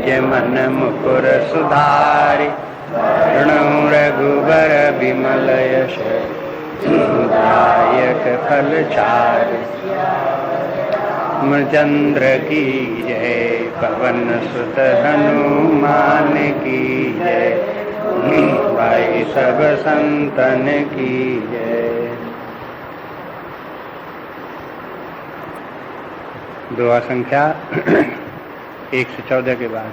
निज मन मुकुर सुधारि वरुणो रघुबर विमल यश दायक फल चारि। रामचंद्र की जय, पवन सुत हनुमान की जय, भाई सब संतन की जय। दुआ संख्या 114 के बाद।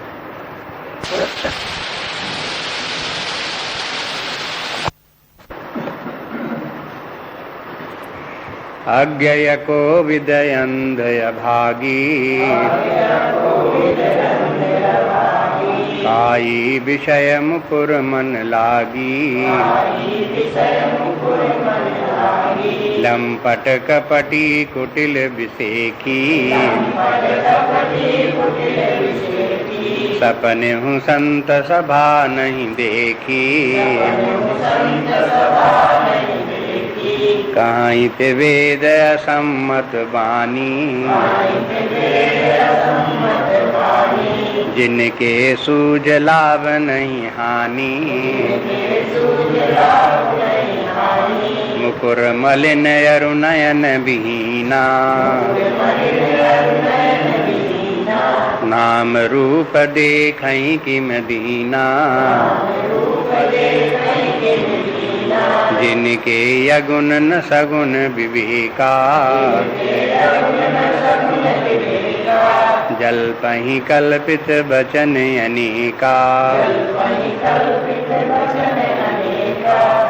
अज्ञय को विदयंधय भागी, काई विषय मुकुर मन लागी। लंपट कपटी कुटिल विसेखी, सपने हूँ संत सभा नहीं देखी। कहीं ते वेद असम्मत वाणी, जिनके सूझ लाभ नहीं हानि। मुकुर मलिन अरु नयन विहीना, नाम रूप देखई किम दीना। जिनके यगुण न सगुण विवेका, जल्पहि कल्पित बचन अनेका।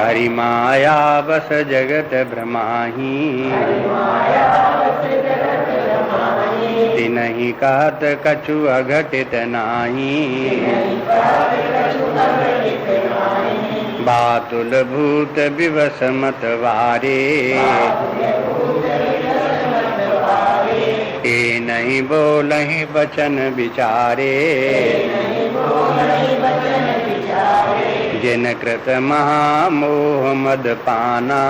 हरि माया बस जगत भ्रमाहि, तिनहि कहत कछु अघटित नाही। बातुल भूत विवश मत वारे, ए नहीं बोलहि बचन विचारे। जिन कृत महामोह मद पाना,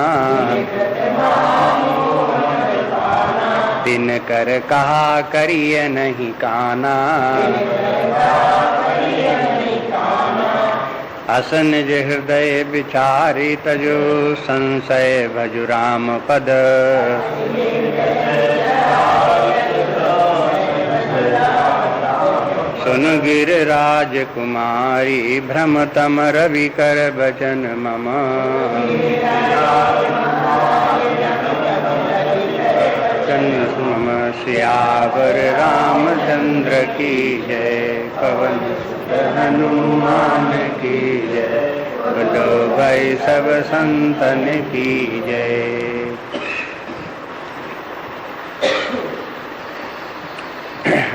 तिन कर कहा करिय नहीं काना। असन निज हृदय विचारी तजो, संशय भजु राम पद। सुन गिर राजकुमारी, भ्रम तम रवि कर बचन मम। नम सियावर रामचंद्र की जय, पवन हनुमान की जय, बोलो भाई सब संतन की जय।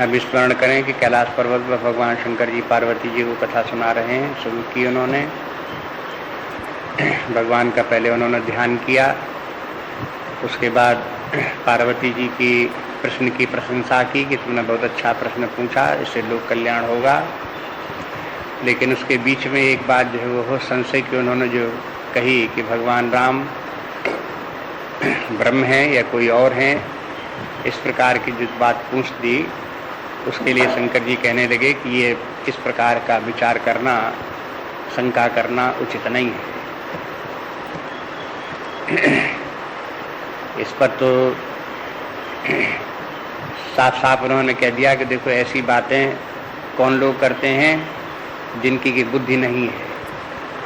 अब स्मरण करें कि कैलाश पर्वत पर भगवान शंकर जी पार्वती जी को कथा सुना रहे हैं। शुरू की उन्होंने, भगवान का पहले उन्होंने ध्यान किया, उसके बाद पार्वती जी की प्रश्न की प्रशंसा की कि तुमने बहुत अच्छा प्रश्न पूछा, इससे लोक कल्याण होगा। लेकिन उसके बीच में एक बात जो है वो संशय की उन्होंने जो कही कि भगवान राम ब्रह्म हैं या कोई और हैं, इस प्रकार की जो बात पूछ दी, उसके लिए शंकर जी कहने लगे कि ये इस प्रकार का विचार करना, शंका करना उचित नहीं है। इस पर तो साफ साफ उन्होंने कह दिया कि देखो ऐसी बातें कौन लोग करते हैं जिनकी की बुद्धि नहीं है।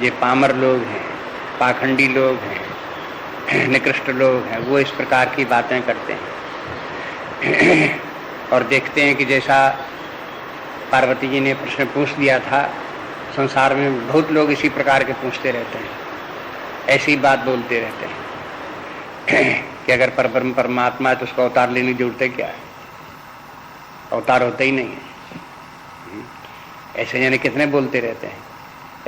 ये पामर लोग हैं, पाखंडी लोग हैं, निकृष्ट लोग हैं, वो इस प्रकार की बातें करते हैं। और देखते हैं कि जैसा पार्वती जी ने प्रश्न पूछ दिया था, संसार में बहुत लोग इसी प्रकार के पूछते रहते हैं, ऐसी बात बोलते रहते हैं कि अगर परब्रह्म परमात्मा है तो उसका अवतार लेने की जरूरत है क्या है? अवतार होता ही नहीं है। ऐसे यानी कितने बोलते रहते हैं।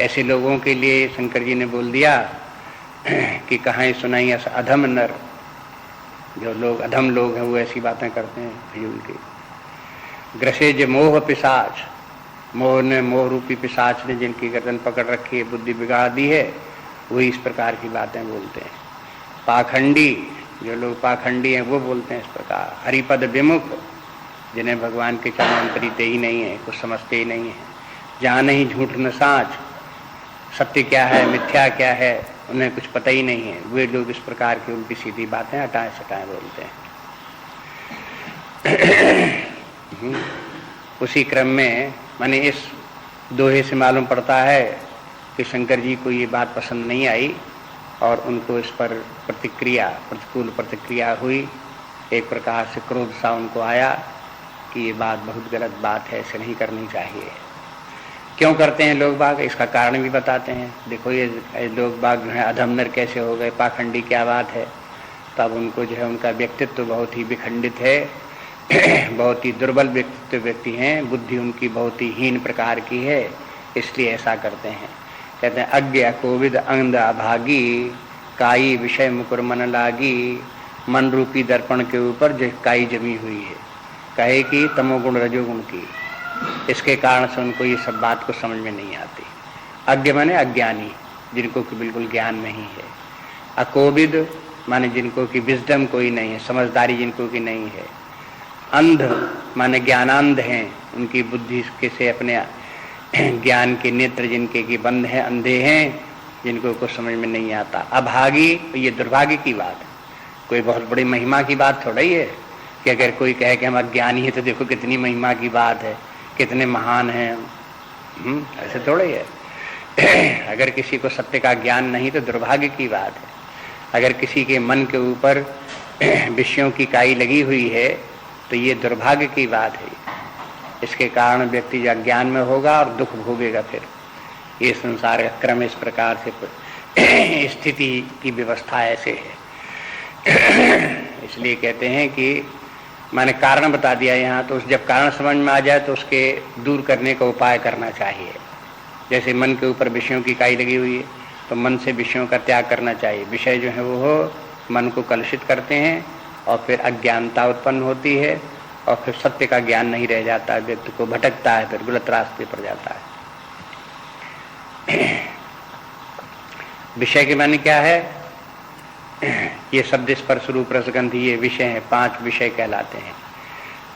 ऐसे लोगों के लिए शंकर जी ने बोल दिया कि कहाँ सुनाई ऐसा अधम नर, जो लोग अधम लोग हैं वो ऐसी बातें करते हैं फिजूल की। ग्रसेज मोह पिशाच, मोह ने, मोह रूपी पिशाच ने जिनकी गर्दन पकड़ रखी है, बुद्धि बिगाड़ दी है, वही इस प्रकार की बातें बोलते हैं। पाखंडी, जो लोग पाखंडी हैं वो बोलते हैं इस प्रकार। हरिपद विमुख, जिन्हें भगवान के चरण प्रीत ही नहीं है, कुछ समझते ही नहीं है। जहाँ नहीं झूठ न साँच, सत्य क्या है मिथ्या क्या है उन्हें कुछ पता ही नहीं है। वे लोग इस प्रकार की उल्टी सीधी बातें हटाए सटाए बोलते हैं। उसी क्रम में माने इस दोहे से मालूम पड़ता है कि शंकर जी को ये बात पसंद नहीं आई और उनको इस पर प्रतिकूल प्रतिक्रिया हुई। एक प्रकार से क्रोध सा उनको आया कि ये बात बहुत गलत बात है, ऐसे नहीं करनी चाहिए। क्यों करते हैं लोग बाग, इसका कारण भी बताते हैं। देखो ये लोग बाग जो है अधमनर कैसे हो गए, पाखंडी क्या बात है। तब उनको जो है उनका व्यक्तित्व बहुत ही विखंडित है, बहुत ही दुर्बल व्यक्ति हैं, बुद्धि उनकी बहुत ही हीन प्रकार की है, इसलिए ऐसा करते हैं। कहते हैं अज्ञा कोविद अंध अभागी, काई विषय मुकुर मन लागी। मन रूपी दर्पण के ऊपर जो काई जमी हुई है, कहे कि तमोगुण रजोगुण की, इसके कारण से उनको ये सब बात को समझ में नहीं आती। अज्ञ माने अज्ञानी, जिनको कि बिल्कुल ज्ञान नहीं है। अकोविद माने जिनको कि विजडम कोई नहीं है, समझदारी जिनको की नहीं है। अंध माने ज्ञानांध हैं, उनकी बुद्धि के से अपने ज्ञान के नेत्र जिनके की बंद हैं, अंधे हैं, जिनको कुछ समझ में नहीं आता। अभागी, ये दुर्भाग्य की बात है, कोई बहुत बड़ी महिमा की बात थोड़ा ही है कि अगर कोई कहे कि हम अज्ञानी है तो देखो कितनी महिमा की बात है, कितने महान हैं। ऐसे थोड़ा ही है। अगर किसी को सत्य का ज्ञान नहीं तो दुर्भाग्य की बात है। अगर किसी के मन के ऊपर विषयों की काई लगी हुई है तो ये दुर्भाग्य की बात है। इसके कारण व्यक्ति अज्ञान में होगा और दुख भोगेगा। फिर ये संसार का क्रम इस प्रकार से स्थिति की व्यवस्था ऐसे है। इसलिए कहते हैं कि मैंने कारण बता दिया यहाँ, तो जब कारण समझ में आ जाए तो उसके दूर करने का उपाय करना चाहिए। जैसे मन के ऊपर विषयों की काई लगी हुई है तो मन से विषयों का त्याग करना चाहिए। विषय जो है वो मन को कलुषित करते हैं और फिर अज्ञानता उत्पन्न होती है और फिर सत्य का ज्ञान नहीं रह जाता, व्यक्ति को भटकता है, फिर गलत रास्ते पर जाता है। विषय के माने क्या है? ये शब्द स्पर्श रूप रसगंध ये विषय है, 5 विषय कहलाते हैं।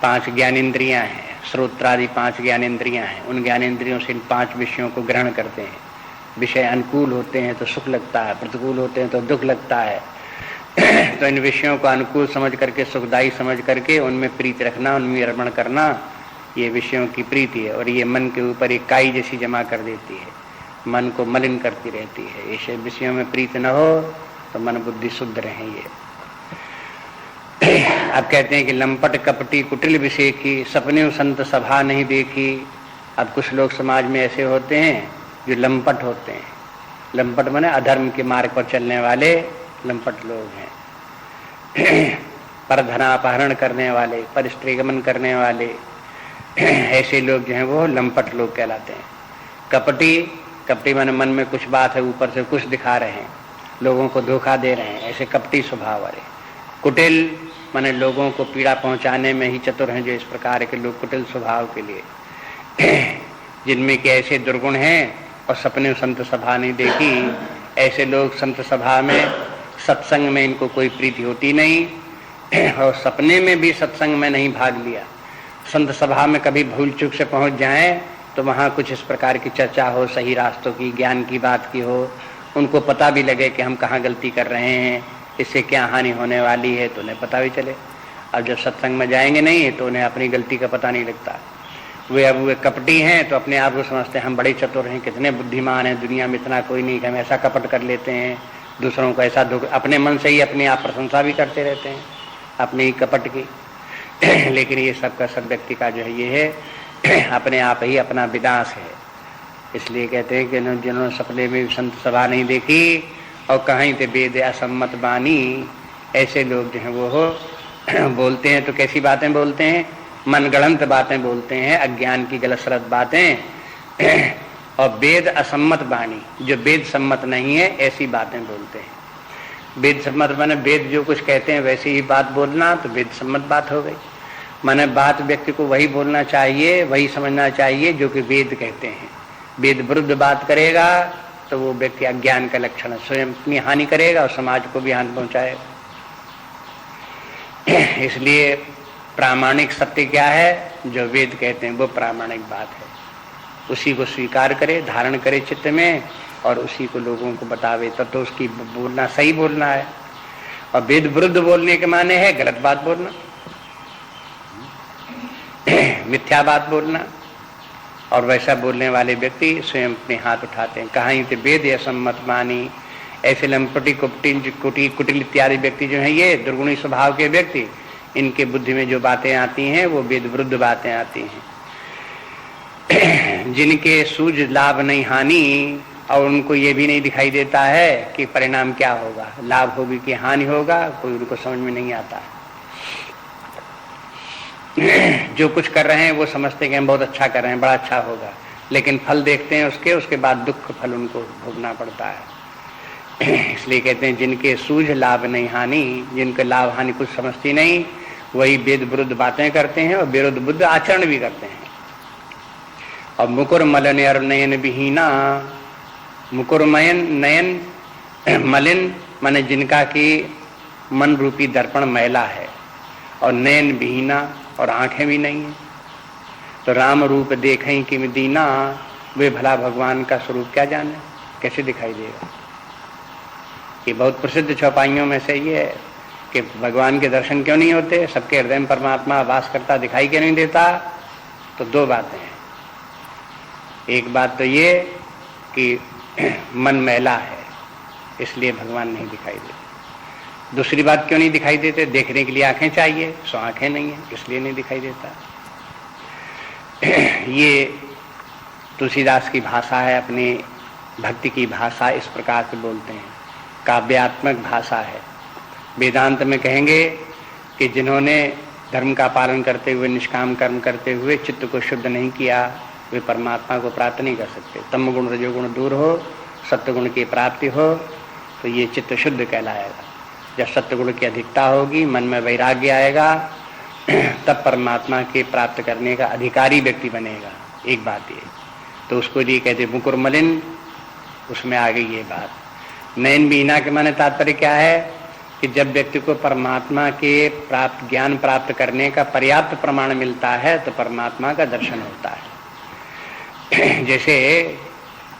5 ज्ञानेंद्रियां हैं, श्रोत्रादि 5 ज्ञानेंद्रियां हैं। उन ज्ञानेंद्रियों से इन 5 विषयों को ग्रहण करते हैं। विषय अनुकूल होते हैं तो सुख लगता है, प्रतिकूल होते हैं तो दुख लगता है। तो इन विषयों को अनुकूल समझ करके, सुखदायी समझ करके उनमें प्रीति रखना, उनमें अर्पण करना, ये विषयों की प्रीति है। और ये मन के ऊपर एक काई जैसी जमा कर देती है, मन को मलिन करती रहती है। ऐसे विषयों में प्रीति न हो तो मन बुद्धि शुद्ध रहेंगे। अब कहते हैं कि लंपट कपटी कुटिल विषय की, सपने संत सभा नहीं देखी। अब कुछ लोग समाज में ऐसे होते हैं जो लंपट होते हैं। लंपट माने अधर्म के मार्ग पर चलने वाले लंपट लोग हैं। पर धनापहरण करने वाले, पर स्त्रीगमन करने वाले, ऐसे लोग जो हैं वो लंपट लोग कहलाते हैं। कपटी, कपटी माने मन में कुछ बात है, ऊपर से कुछ दिखा रहे हैं, लोगों को धोखा दे रहे हैं, ऐसे कपटी स्वभाव वाले। कुटिल माने लोगों को पीड़ा पहुंचाने में ही चतुर हैं, जो इस प्रकार के लोग कुटिल स्वभाव के लिए, जिनमें के ऐसे दुर्गुण हैं और सपने संत सभा नहीं देखी। ऐसे लोग संत सभा में, सत्संग में इनको कोई प्रीति होती नहीं और सपने में भी सत्संग में नहीं भाग लिया। संत सभा में कभी भूल चूक से पहुंच जाएं तो वहां कुछ इस प्रकार की चर्चा हो, सही रास्तों की, ज्ञान की बात की हो, उनको पता भी लगे कि हम कहाँ गलती कर रहे हैं, इससे क्या हानि होने वाली है, तो उन्हें पता भी चले। अब जब सत्संग में जाएंगे नहीं तो उन्हें अपनी गलती का पता नहीं लगता। वे कपटी हैं तो अपने आप को समझते हैं हम बड़े चतुर हैं, कितने बुद्धिमान हैं, दुनिया में इतना कोई नहीं, हम ऐसा कपट कर लेते हैं, दूसरों को ऐसा अपने मन से ही अपने आप प्रशंसा भी करते रहते हैं अपने ही कपट की। लेकिन ये सब का सब व्यक्ति का जो है ये है अपने आप ही अपना विनाश है। इसलिए कहते हैं कि जिन्होंने सपने में संत सभा नहीं देखी और कहीं थे वेद असम्मत बानी, ऐसे लोग जो हैं वो बोलते हैं तो कैसी बातें बोलते हैं? मनगढ़ंत बातें बोलते हैं, अज्ञान की गलत सलत बातें और वेद असम्मत बानी, जो वेद सम्मत नहीं है ऐसी बातें बोलते हैं। वेद सम्मत माने वेद जो कुछ कहते हैं वैसी ही बात बोलना, तो वेद सम्मत बात हो गई। माने बात व्यक्ति को वही बोलना चाहिए, वही समझना चाहिए जो कि वेद कहते हैं। वेद विरुद्ध बात करेगा तो वो व्यक्ति अज्ञान का लक्षण है, स्वयं अपनी हानि करेगा और समाज को भी हानि पहुंचाएगा। इसलिए प्रामाणिक सत्य क्या है? जो वेद कहते हैं वो प्रामाणिक बात है। उसी को स्वीकार करे, धारण करे चित्त में और उसी को लोगों को बतावे, तब तो उसकी बोलना सही बोलना है। और वेद विरुद्ध बोलने के माने है गलत बात बोलना, मिथ्या बात बोलना। और वैसा बोलने वाले व्यक्ति स्वयं अपने हाथ उठाते हैं। कहीं तो वेद असम्मत मानी, ऐसे लंपटी कुटिल इत्यादि व्यक्ति जो हैं, ये दुर्गुणी स्वभाव के व्यक्ति, इनके बुद्धि में जो बातें आती हैं वो वेद विरुद्ध बातें आती हैं। जिनके सूझ लाभ नहीं हानि, और उनको ये भी नहीं दिखाई देता है कि परिणाम क्या होगा, लाभ होगी कि हानि होगा, कोई उनको समझ में नहीं आता। जो कुछ कर रहे हैं वो समझते हैं कि हम बहुत अच्छा कर रहे हैं, बड़ा अच्छा होगा, लेकिन फल देखते हैं उसके बाद दुख फल उनको भोगना पड़ता है। इसलिए कहते हैं जिनके सूझ लाभ नहीं हानि, जिनके लाभ हानि कुछ समझती नहीं, वही वेद विरुद्ध बातें करते हैं और विरुद्ध बुद्ध आचरण भी करते हैं। और मुकुर मलन और नयन विहीना, मुकुर नयन मलिन माने जिनका कि मन रूपी दर्पण मैला है, और नयन विहीना और आंखें भी नहीं है, तो राम रूप देखें कि दीना, वे भला भगवान का स्वरूप क्या जाने, कैसे दिखाई देगा। ये बहुत प्रसिद्ध चौपाइयों में से ये है कि भगवान के दर्शन क्यों नहीं होते, सबके हृदय में परमात्मा वास करता दिखाई क्यों नहीं देता। तो दो बातें हैं। एक बात तो ये कि मन मैला है, इसलिए भगवान नहीं दिखाई देते। दूसरी बात क्यों नहीं दिखाई देते, देखने के लिए आंखें चाहिए, सो आंखें नहीं है, इसलिए नहीं दिखाई देता। ये तुलसीदास की भाषा है, अपनी भक्ति की भाषा इस प्रकार से बोलते हैं, काव्यात्मक भाषा है। वेदांत में कहेंगे कि जिन्होंने धर्म का पालन करते हुए, निष्काम कर्म करते हुए चित्त को शुद्ध नहीं किया, वे परमात्मा को प्राप्त नहीं कर सकते। तम गुण रजोगुण दूर हो, सत्य गुण की प्राप्ति हो, तो ये चित्त शुद्ध कहलाएगा। जब सत्य गुण की अधिकता होगी, मन में वैराग्य आएगा, तब परमात्मा के प्राप्त करने का अधिकारी व्यक्ति बनेगा। एक बात ये तो उसको लिए कहते मुकुर मलिन, उसमें आ गई ये बात। नयन बीना के माने तात्पर्य क्या है कि जब व्यक्ति को परमात्मा के ज्ञान प्राप्त करने का पर्याप्त प्रमाण मिलता है तो परमात्मा का दर्शन होता है। जैसे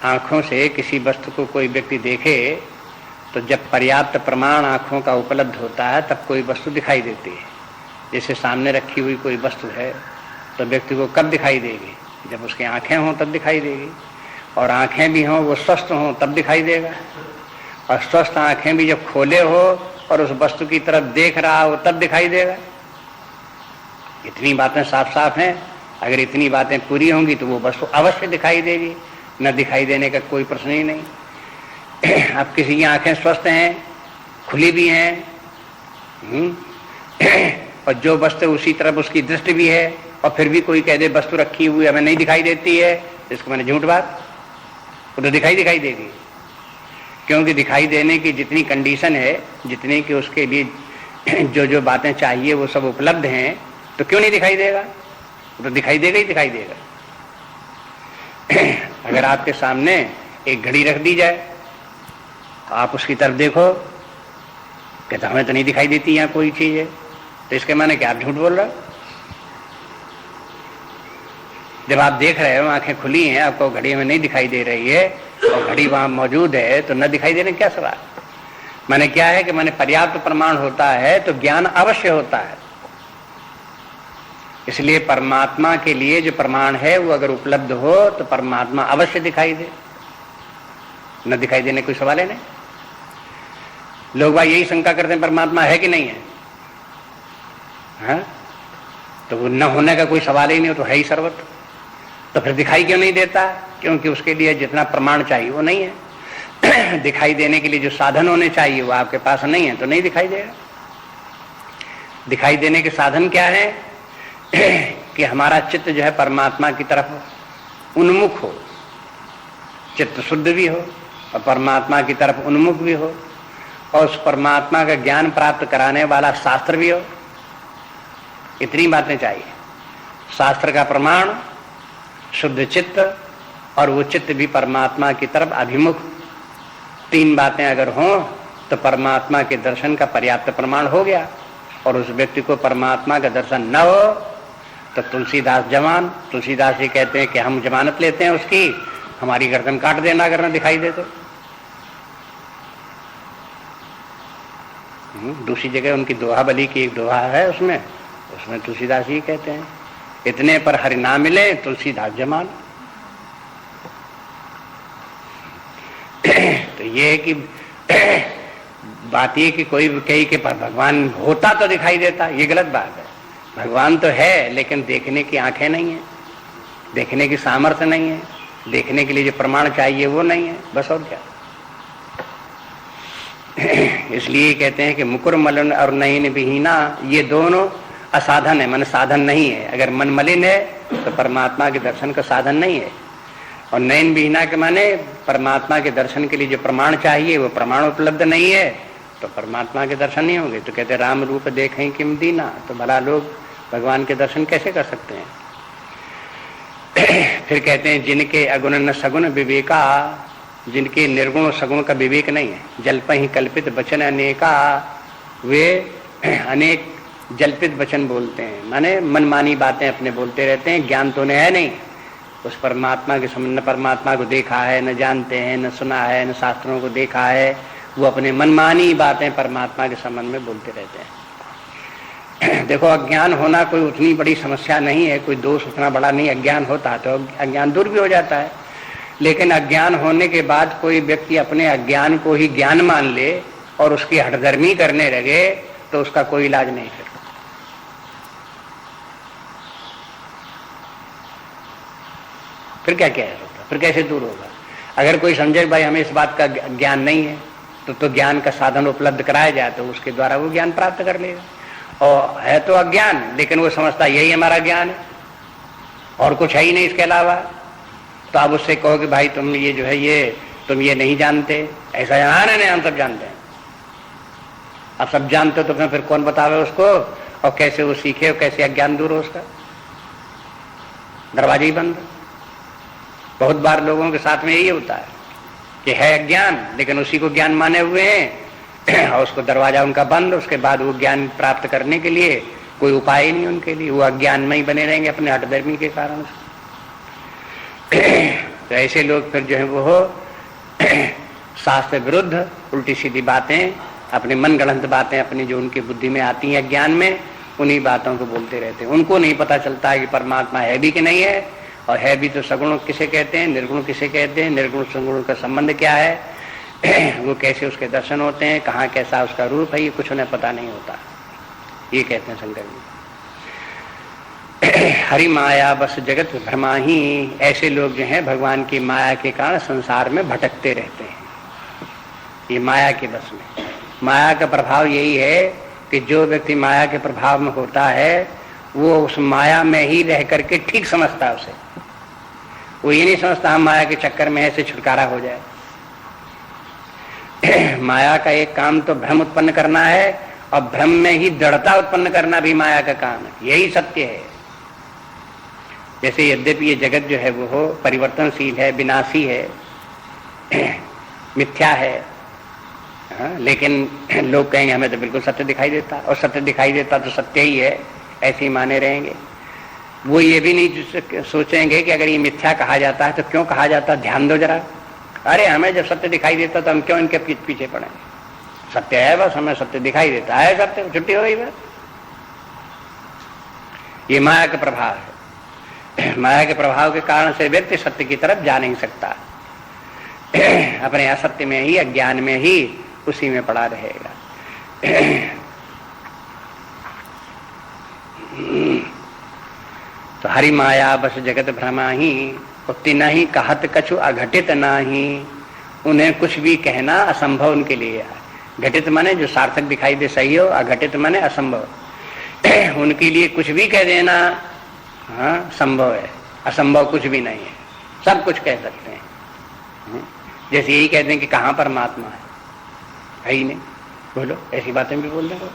आंखों से किसी वस्तु को कोई व्यक्ति देखे तो जब पर्याप्त प्रमाण आंखों का उपलब्ध होता है तब कोई वस्तु दिखाई देती है। जैसे सामने रखी हुई कोई वस्तु है तो व्यक्ति को कब दिखाई देगी, जब उसकी आंखें हों तब दिखाई देगी, और आंखें भी हों, वो स्वस्थ हों तब दिखाई देगा। और स्वस्थ आंखें भी जब खोले हो और उस वस्तु की तरफ देख रहा हो तब दिखाई देगा। इतनी बातें साफ साफ हैं। अगर इतनी बातें पूरी होंगी तो वो वस्तु अवश्य दिखाई देगी, न दिखाई देने का कोई प्रश्न ही नहीं। अब किसी की आंखें स्वस्थ हैं, खुली भी हैं, और जो वस्तु उसी तरफ उसकी दृष्टि भी है, और फिर भी कोई कह दे वस्तु रखी हुई हमें नहीं दिखाई देती है, इसको मैंने झूठ बात, वो तो दिखाई देगी। क्योंकि दिखाई देने की जितनी कंडीशन है, जितने की उसके लिए जो जो बातें चाहिए वो सब उपलब्ध हैं, तो क्यों नहीं दिखाई देगा, तो दिखाई देगा ही दिखाई देगा। अगर आपके सामने एक घड़ी रख दी जाए तो आप उसकी तरफ देखो, कहता हमें तो नहीं दिखाई देती यहाँ कोई चीज है, तो इसके माने क्या आप झूठ बोल रहे हो। जब आप देख रहे हो, आंखें खुली हैं, आपको घड़ी में नहीं दिखाई दे रही है और घड़ी वहां मौजूद है, तो न दिखाई देने क्या सवाल। माने क्या है कि माने पर्याप्त प्रमाण होता है तो ज्ञान अवश्य होता है। इसलिए परमात्मा के लिए जो प्रमाण है वो अगर उपलब्ध हो तो परमात्मा अवश्य दिखाई दे, न दिखाई देने कोई सवाल है नहीं। लोग भाई यही शंका करते हैं परमात्मा है कि नहीं है, हाँ? तो वो न होने का कोई सवाल ही नहीं हो, तो है ही सर्वत्र। तो फिर दिखाई क्यों नहीं देता, क्योंकि उसके लिए जितना प्रमाण चाहिए वो नहीं है। दिखाई देने के लिए जो साधन होने चाहिए वो आपके पास नहीं है, तो नहीं दिखाई देगा। दिखाई देने के साधन क्या है कि हमारा चित्त जो है परमात्मा की तरफ उन्मुख हो, चित्त शुद्ध भी हो और परमात्मा की तरफ उन्मुख भी हो, और उस परमात्मा का ज्ञान प्राप्त कराने वाला शास्त्र भी हो। इतनी बातें चाहिए। शास्त्र का प्रमाण, शुद्ध चित्त, और वो चित्त भी परमात्मा की तरफ अभिमुख। तीन बातें अगर हों तो परमात्मा के दर्शन का पर्याप्त प्रमाण हो गया। और उस व्यक्ति को परमात्मा का दर्शन न हो तो तुलसीदास जवान, तुलसीदास जी कहते हैं कि हम जमानत लेते हैं उसकी, हमारी गर्दन काट देना अगर न दिखाई दे तो। दूसरी जगह उनकी दोहा बली की एक दोहा है, उसमें तुलसीदास जी कहते हैं इतने पर हरि ना मिले तुलसीदास जमान। तो ये है कि बात ये कि कोई कही कि भगवान होता तो दिखाई देता, ये गलत बात है। भगवान तो है लेकिन देखने की आंखें नहीं है, देखने की सामर्थ्य नहीं है, देखने के लिए जो प्रमाण चाहिए वो नहीं है, बस और क्या। इसलिए कहते हैं कि मुकुर मलिन और नयन विहीना ये दोनों असाधन है, मन साधन नहीं है। अगर मन मलिन है तो परमात्मा के दर्शन का साधन नहीं है। और नयन विहीना के माने परमात्मा के दर्शन के लिए जो प्रमाण चाहिए वो प्रमाण उपलब्ध नहीं है तो परमात्मा के दर्शन नहीं होंगे। तो कहते राम रूप देखें किम दीना, तो भला लोग भगवान के दर्शन कैसे कर सकते हैं। फिर कहते हैं जिनके अगुण न सगुण विवेका, जिनके निर्गुण सगुण का विवेक नहीं है। जल्प ही कल्पित वचन अनेका, वे अनेक जल्पित वचन बोलते हैं, माने मनमानी बातें अपने बोलते रहते हैं, ज्ञान तो उन्हें है नहीं उस परमात्मा के संबंध, न परमात्मा को देखा है, न जानते हैं, न सुना है, न शास्त्रों को देखा है, वो अपने मनमानी बातें परमात्मा के संबंध में बोलते रहते हैं। देखो अज्ञान होना कोई उतनी बड़ी समस्या नहीं है, कोई दोष उतना बड़ा नहीं, अज्ञान होता तो अज्ञान दूर भी हो जाता है। लेकिन अज्ञान होने के बाद कोई व्यक्ति अपने अज्ञान को ही ज्ञान मान ले और उसकी हठधर्मी करने लगे तो उसका कोई इलाज नहीं है। फिर क्या क्या होगा, फिर कैसे दूर होगा। अगर कोई समझे भाई हमें इस बात का ज्ञान नहीं है तो ज्ञान का साधन उपलब्ध कराया जाए तो उसके द्वारा वो ज्ञान प्राप्त कर लेगा। और है तो अज्ञान लेकिन वो समझता यही हमारा ज्ञान है और कुछ है ही नहीं इसके अलावा, तो आप उससे कहो कि भाई तुम ये जो है ये तुम ये नहीं जानते, ऐसा यहाँ नहीं, हम सब जानते हैं। अब सब जानते तो फिर कौन बतावे उसको और कैसे वो सीखे और कैसे अज्ञान दूर हो उसका। दरवाजा ही बंद। बहुत बार लोगों के साथ में यही होता है कि है अज्ञान लेकिन उसी को ज्ञान माने हुए हैं और उसको दरवाजा उनका बंद। उसके बाद वो ज्ञान प्राप्त करने के लिए कोई उपाय ही नहीं उनके लिए, वो अज्ञान में ही बने रहेंगे अपने हठधर्मी के कारण से। तो ऐसे लोग फिर जो है वो शास्त्र विरुद्ध उल्टी सीधी बातें, अपने मन गढ़ंत बातें अपनी जो उनकी बुद्धि में आती हैं ज्ञान में, उन्हीं बातों को बोलते रहते हैं। उनको नहीं पता चलता है कि परमात्मा है भी कि नहीं है, और है भी तो सगुण किसे कहते हैं, निर्गुण किसे कहते हैं, निर्गुण सगुण का संबंध क्या है, वो कैसे उसके दर्शन होते हैं, कहाँ कैसा उसका रूप है, ये कुछ उन्हें पता नहीं होता। ये कहते हैं शंकर जी। हरि माया बस जगत भ्रमा ही, ऐसे लोग जो हैं भगवान की माया के कारण संसार में भटकते रहते हैं। ये माया के बस में, माया का प्रभाव यही है कि जो व्यक्ति माया के प्रभाव में होता है वो उस माया में ही रह करके ठीक समझता है उसे। वो ये नहीं समझता हम माया के चक्कर में ऐसे छुटकारा हो जाए। माया का एक काम तो भ्रम उत्पन्न करना है और भ्रम में ही दृढ़ता उत्पन्न करना भी माया का काम है। यही सत्य है। जैसे यद्यपि ये जगत जो है वो हो परिवर्तनशील है, विनाशी है, मिथ्या है, हाँ, लेकिन लोग कहेंगे हमें तो बिल्कुल सत्य दिखाई देता, और सत्य दिखाई देता तो सत्य ही है, ऐसे ही माने रहेंगे। वो ये भी नहीं सोचेंगे कि अगर ये मिथ्या कहा जाता है तो क्यों कहा जाता है, ध्यान दो जरा। अरे हमें जब सत्य दिखाई देता तो हम क्यों इनके पीछे पड़े। सत्य है बस, हमें सत्य दिखाई देता है, सत्य छुट्टी हो गई बस। ये माया का प्रभाव है। माया के प्रभाव के कारण से व्यक्ति सत्य की तरफ जा नहीं सकता, अपने असत्य में ही, अज्ञान में ही उसी में पड़ा रहेगा। तो हरि माया बस जगत भ्रमा ही, उक्ति नहीं कहत कछु अघटित नाही, उन्हें कुछ भी कहना असंभव उनके लिए है। घटित माने जो सार्थक दिखाई दे सही हो, अघटित माने असंभव। उनके लिए कुछ भी कह देना हाँ संभव है, असंभव कुछ भी नहीं है, सब कुछ कह सकते हैं। जैसे यही कहते हैं कि कहाँ परमात्मा है ही नहीं, बोलो ऐसी बातें भी बोल देना,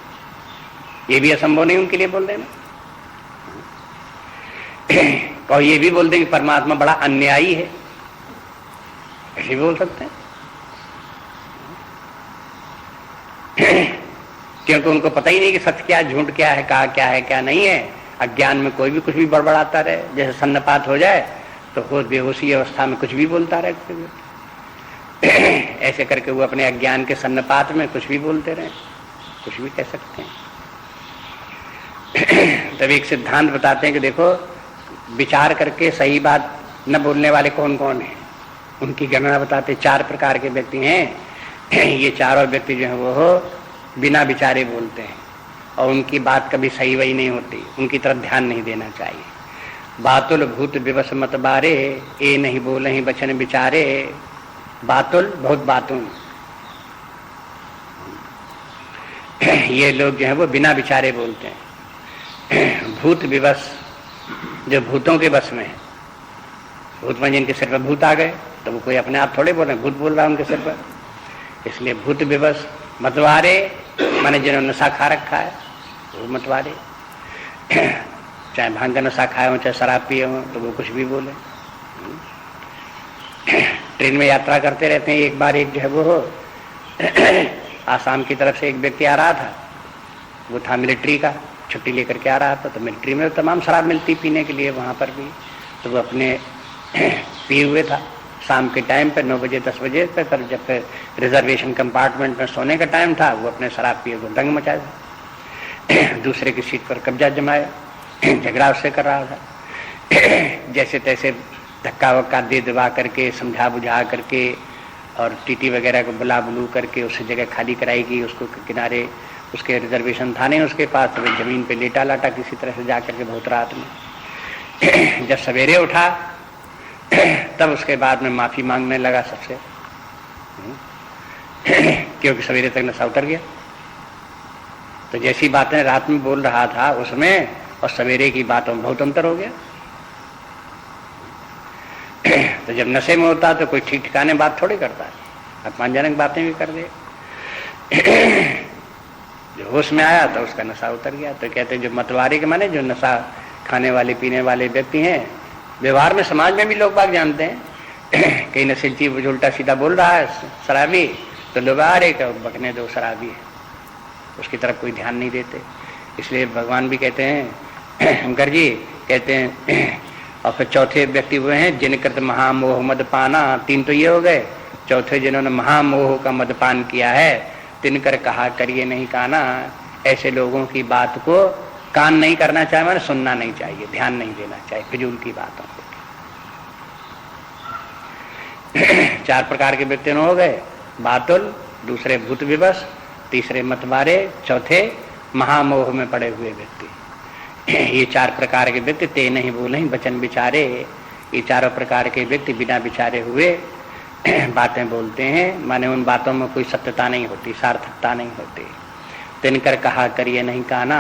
ये भी असंभव नहीं उनके लिए बोल देना। और ये भी बोल दें कि परमात्मा बड़ा अन्यायी है, ऐसे भी बोल सकते हैं। क्योंकि उनको पता ही नहीं कि सत्य क्या है, झूठ क्या है, कहा क्या है, क्या नहीं है। अज्ञान में कोई भी कुछ भी बड़बड़ाता रहे, जैसे सन्नपात हो जाए तो होश बेहोशी अवस्था में कुछ भी बोलता रहे। ऐसे करके वो अपने अज्ञान के सन्नपात में कुछ भी बोलते रहे, कुछ भी कह सकते हैं। तब एक सिद्धांत बताते हैं कि देखो, विचार करके सही बात न बोलने वाले कौन कौन हैं, उनकी गणना बताते 4 प्रकार के व्यक्ति हैं। ये चारों व्यक्ति जो है वो बिना विचारे बोलते हैं और उनकी बात कभी सही वही नहीं होती, उनकी तरफ ध्यान नहीं देना चाहिए। बातुल भूत विवश मत बारे, ए नहीं बोले ही बचन विचारे। बातुल बहुत बातुल, ये लोग जो है वो बिना विचारे बोलते हैं। भूत विवश, जो भूतों के बस में है, भूत में जिनके सिर पर भूत आ गए तो वो कोई अपने आप थोड़े बोल रहे, भूत बोल रहा है उनके सिर पर। इसलिए भूत विवश, मतवारे माने जिन्होंने नशा खा रखा है वो मतवारे, चाहे भांग का नशा खाए हो, चाहे शराब पिए हो, तो वो कुछ भी बोले। ट्रेन में यात्रा करते रहते हैं। एक बार एक जो है वो आसाम की तरफ से एक व्यक्ति आ रहा था, वो था मिलिट्री का, छुट्टी लेकर के आ रहा था। तो मिलिट्री में तमाम शराब मिलती पीने के लिए वहाँ पर भी, तो वो अपने पिए हुए था। शाम के टाइम पर 9 बजे 10 बजे पर जब रिजर्वेशन कंपार्टमेंट में सोने का टाइम था, वो अपने शराब पिए को दंग मचाया, दूसरे की सीट पर कब्जा जमाया, झगड़ा उससे कर रहा था। जैसे तैसे धक्का वक्का दे दबा करके, समझा बुझा करके और टीटी वगैरह को बुला बुलू करके उससे जगह खाली कराई गई। उसको किनारे, उसके रिजर्वेशन था नहीं उसके पास, तो वो जमीन पे लेटा लाटा किसी तरह से जा करके बहुत रात में। जब सवेरे उठा तब उसके बाद में माफी मांगने लगा सबसे, क्योंकि सवेरे तक नशा उतर गया। तो जैसी बातें रात में बोल रहा था उसमें और सवेरे की बातों में बहुत अंतर हो गया। तो जब नशे में होता तो कोई ठीक ठिकाने बात थोड़ी करता है, अपमानजनक बातें भी कर दे। जो होश में आया तो उसका नशा उतर गया। तो कहते हैं जो मतवारी के माने जो नशा खाने वाले पीने वाले व्यक्ति हैं, व्यवहार में समाज में भी लोग बाग जानते हैं, कहीं नशे चीज उल्टा सीधा बोल रहा है शराबी, तो लोग आ रहे तो बकने दो, शराबी है, उसकी तरफ कोई ध्यान नहीं देते। इसलिए भगवान भी कहते हैं, शंकर जी कहते हैं, और फिर चौथे व्यक्ति हुए हैं जिनकृत महामोह मदपाना। 3 तो ये हो गए, चौथे जिन्होंने महामोह का मदपान किया है, तिनकर कहा करिए नहीं काना। ऐसे लोगों की बात को कान नहीं करना चाहिए, मैंने सुनना नहीं चाहिए, ध्यान नहीं देना चाहिए फिजूल की बातों को। 4 प्रकार के व्यक्ति हो गए, बातुल, दूसरे भूत विवश, तीसरे मतवारे, चौथे महामोह में पड़े हुए व्यक्ति। ये 4 प्रकार के व्यक्ति ते नहीं बोले वचन विचारे। ये चारों प्रकार के व्यक्ति बिना विचारे हुए बातें बोलते हैं, माने उन बातों में कोई सत्यता नहीं होती, सार्थकता नहीं होती। तिनकर कहा करिए नहीं काना,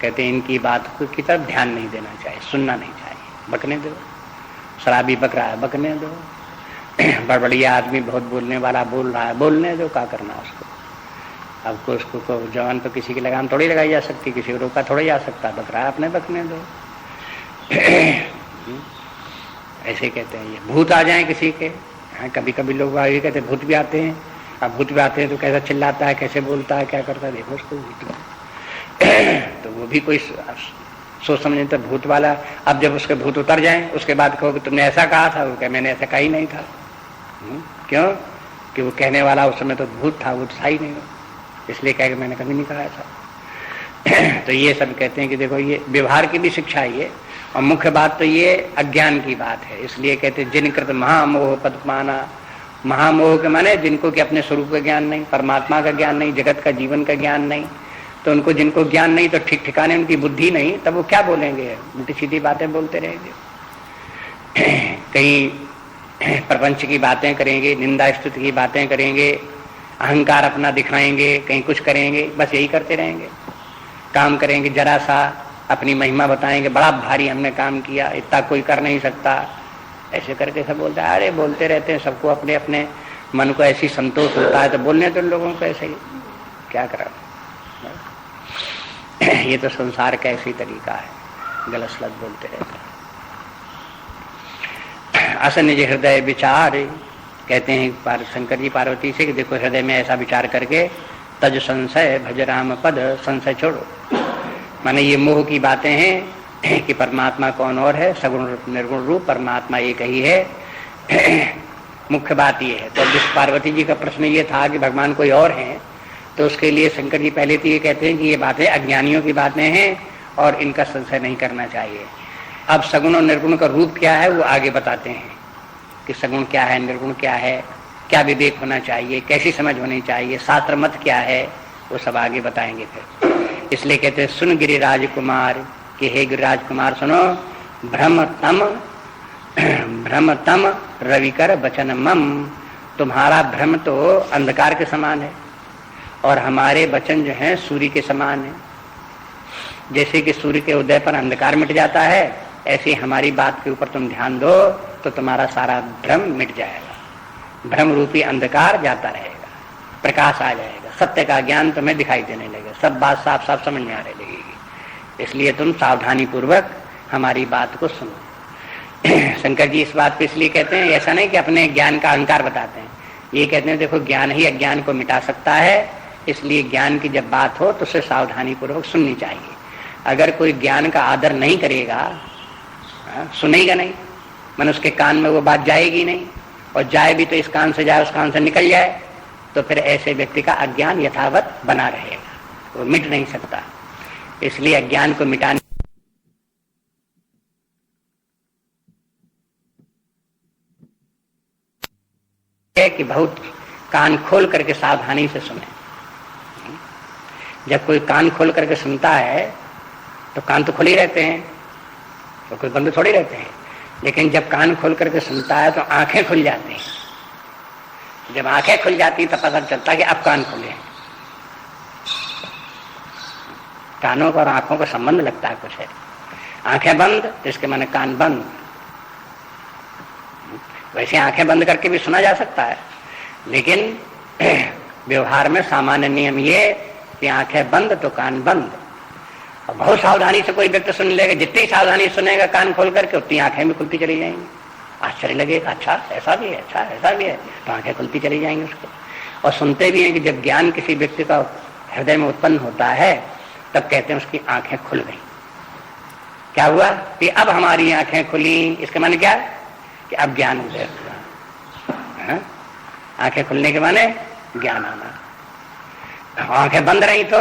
कहते इनकी बात की तरफ ध्यान नहीं देना चाहिए, सुनना नहीं चाहिए, बकने दो। शराबी बक रहा है, बकने दो। बड़बड़िया आदमी बहुत बोलने वाला बोल रहा है, बोलने दो, क्या करना उसको। अब को उसको जवान पर किसी की लगाम थोड़ी लगाई जा सकती, किसी को रोका थोड़ी जा सकता, बक रहा है अपने बकने दो। ऐसे कहते हैं। ये भूत आ जाए किसी के, कभी कभी लोग ये कहते भूत भी आते हैं। अब भूत भी आते हैं तो कैसा चिल्लाता है, कैसे बोलता है, क्या करता है, देखो उसको भूत। तो वो भी कोई सोच समझे तो भूत वाला। अब जब उसके भूत उतर जाएं उसके बाद कहो कि तुमने ऐसा कहा था, वो कहे मैंने ऐसा कहा ही नहीं था। क्यों? कि वो कहने वाला उस समय तो भूत था, वो तो था ही नहीं, इसलिए कह के मैंने कभी नहीं कहा था। तो ये सब कहते हैं कि देखो ये व्यवहार की भी शिक्षा है ये, और मुख्य बात तो ये अज्ञान की बात है। इसलिए कहते हैं जिन कृत महामोह पदमाना। महामोह के माने जिनको कि अपने स्वरूप का ज्ञान नहीं, परमात्मा का ज्ञान नहीं, जगत का जीवन का ज्ञान नहीं। तो उनको जिनको ज्ञान नहीं, तो ठीक ठिकाने उनकी बुद्धि नहीं, तब वो क्या बोलेंगे, उल्टी सीधी बातें बोलते रहेंगे। कहीं प्रपंच की बातें करेंगे, निंदा स्तुति की बातें करेंगे, अहंकार अपना दिखाएंगे, कहीं कुछ करेंगे, बस यही करते रहेंगे। काम करेंगे जरा सा, अपनी महिमा बताएंगे, बड़ा भारी हमने काम किया, इतना कोई कर नहीं सकता, ऐसे करके सब बोलता है। अरे बोलते रहते हैं, सबको अपने अपने मन को ऐसी संतोष होता है तो बोलने तो लोगों को ऐसे ही, क्या करा। ये तो संसार का ऐसी तरीका है, गलत सलत बोलते रहते हैं। अस निज हृदय विचार, कहते हैं शंकर जी पार्वती से कि देखो हृदय में ऐसा विचार करके तज संशय भज राम पद, संशय छोड़ो। माने ये मोह की बातें हैं कि परमात्मा कौन और है, सगुण निर्गुण रूप परमात्मा एक ही है। मुख्य बात ये है। तो जिस पार्वती जी का प्रश्न ये था कि भगवान कोई और हैं, तो उसके लिए शंकर जी पहले तो ये कहते हैं कि ये बातें अज्ञानियों की बातें हैं और इनका संशय नहीं करना चाहिए। अब सगुण और निर्गुण का रूप क्या है वो आगे बताते हैं कि सगुण क्या है, निर्गुण क्या है, क्या विवेक होना चाहिए, कैसी समझ होनी चाहिए, शास्त्र मत क्या है, वो सब आगे बताएंगे फिर। इसलिए कहते हैं सुन गिरिराज कुमार कि हे गिरिराज कुमार सुनो, भ्रम तम रविकर वचन मम, तुम्हारा भ्रम तो अंधकार के समान है और हमारे वचन जो हैं सूर्य के समान है। जैसे कि सूर्य के उदय पर अंधकार मिट जाता है, ऐसे हमारी बात के ऊपर तुम ध्यान दो तो तुम्हारा सारा भ्रम मिट जाएगा। भ्रम रूपी अंधकार जाता रहेगा, प्रकाश आ जाएगा, सत्य का ज्ञान तुम्हें दिखाई देने लगेगा, सब बात साफ साफ समझ में आने लगेगी। इसलिए तुम सावधानी पूर्वक हमारी बात को सुनो। शंकर जी इस बात को इसलिए कहते हैं, ऐसा नहीं कि अपने ज्ञान का अहंकार बताते हैं, ये कहते हैं देखो ज्ञान ही अज्ञान को मिटा सकता है, इसलिए ज्ञान की जब बात हो तो उसे सावधानी पूर्वक सुननी चाहिए। अगर कोई ज्ञान का आदर नहीं करेगा, सुनेगा नहीं, मन उसके कान में वो बात जाएगी नहीं, और जाए भी तो इस कान से जाए उस कान से निकल जाए, तो फिर ऐसे व्यक्ति का अज्ञान यथावत बना रहेगा, वो मिट नहीं सकता। इसलिए अज्ञान को मिटाने कि बहुत कान खोल करके सावधानी से सुने। जब कोई कान खोल करके सुनता है तो कान तो खुले रहते हैं, तो कोई बंद थोड़े रहते हैं, लेकिन जब कान खोल करके सुनता है तो आंखें खुल जाती हैं। जब आंखें खुल जाती तो पता चलता है कि अब कान खुले हैं। कानों का और आंखों का संबंध लगता है कुछ है। आंखें बंद तो इसके माने कान बंद। वैसे आंखें बंद करके भी सुना जा सकता है, लेकिन व्यवहार में सामान्य नियम ये कि आंखें बंद तो कान बंद। और बहुत सावधानी से कोई व्यक्ति सुन लेगा, जितनी सावधानी सुनेगा कान खोल करके उतनी आंखें भी खुलती चली जाएंगी। आश्चर्य लगेगा, अच्छा ऐसा भी है, अच्छा ऐसा भी है, तो आंखें खुलती चली जाएंगी उसको। और सुनते भी हैं कि जब ज्ञान किसी व्यक्ति का हृदय में उत्पन्न होता है तब कहते हैं उसकी आंखें खुल गई। क्या हुआ कि अब हमारी आंखें खुली, इसके माने क्या कि अब ज्ञान उदय हुआ। आंखें खुलने के माने ज्ञान आना। आंखें बंद रही तो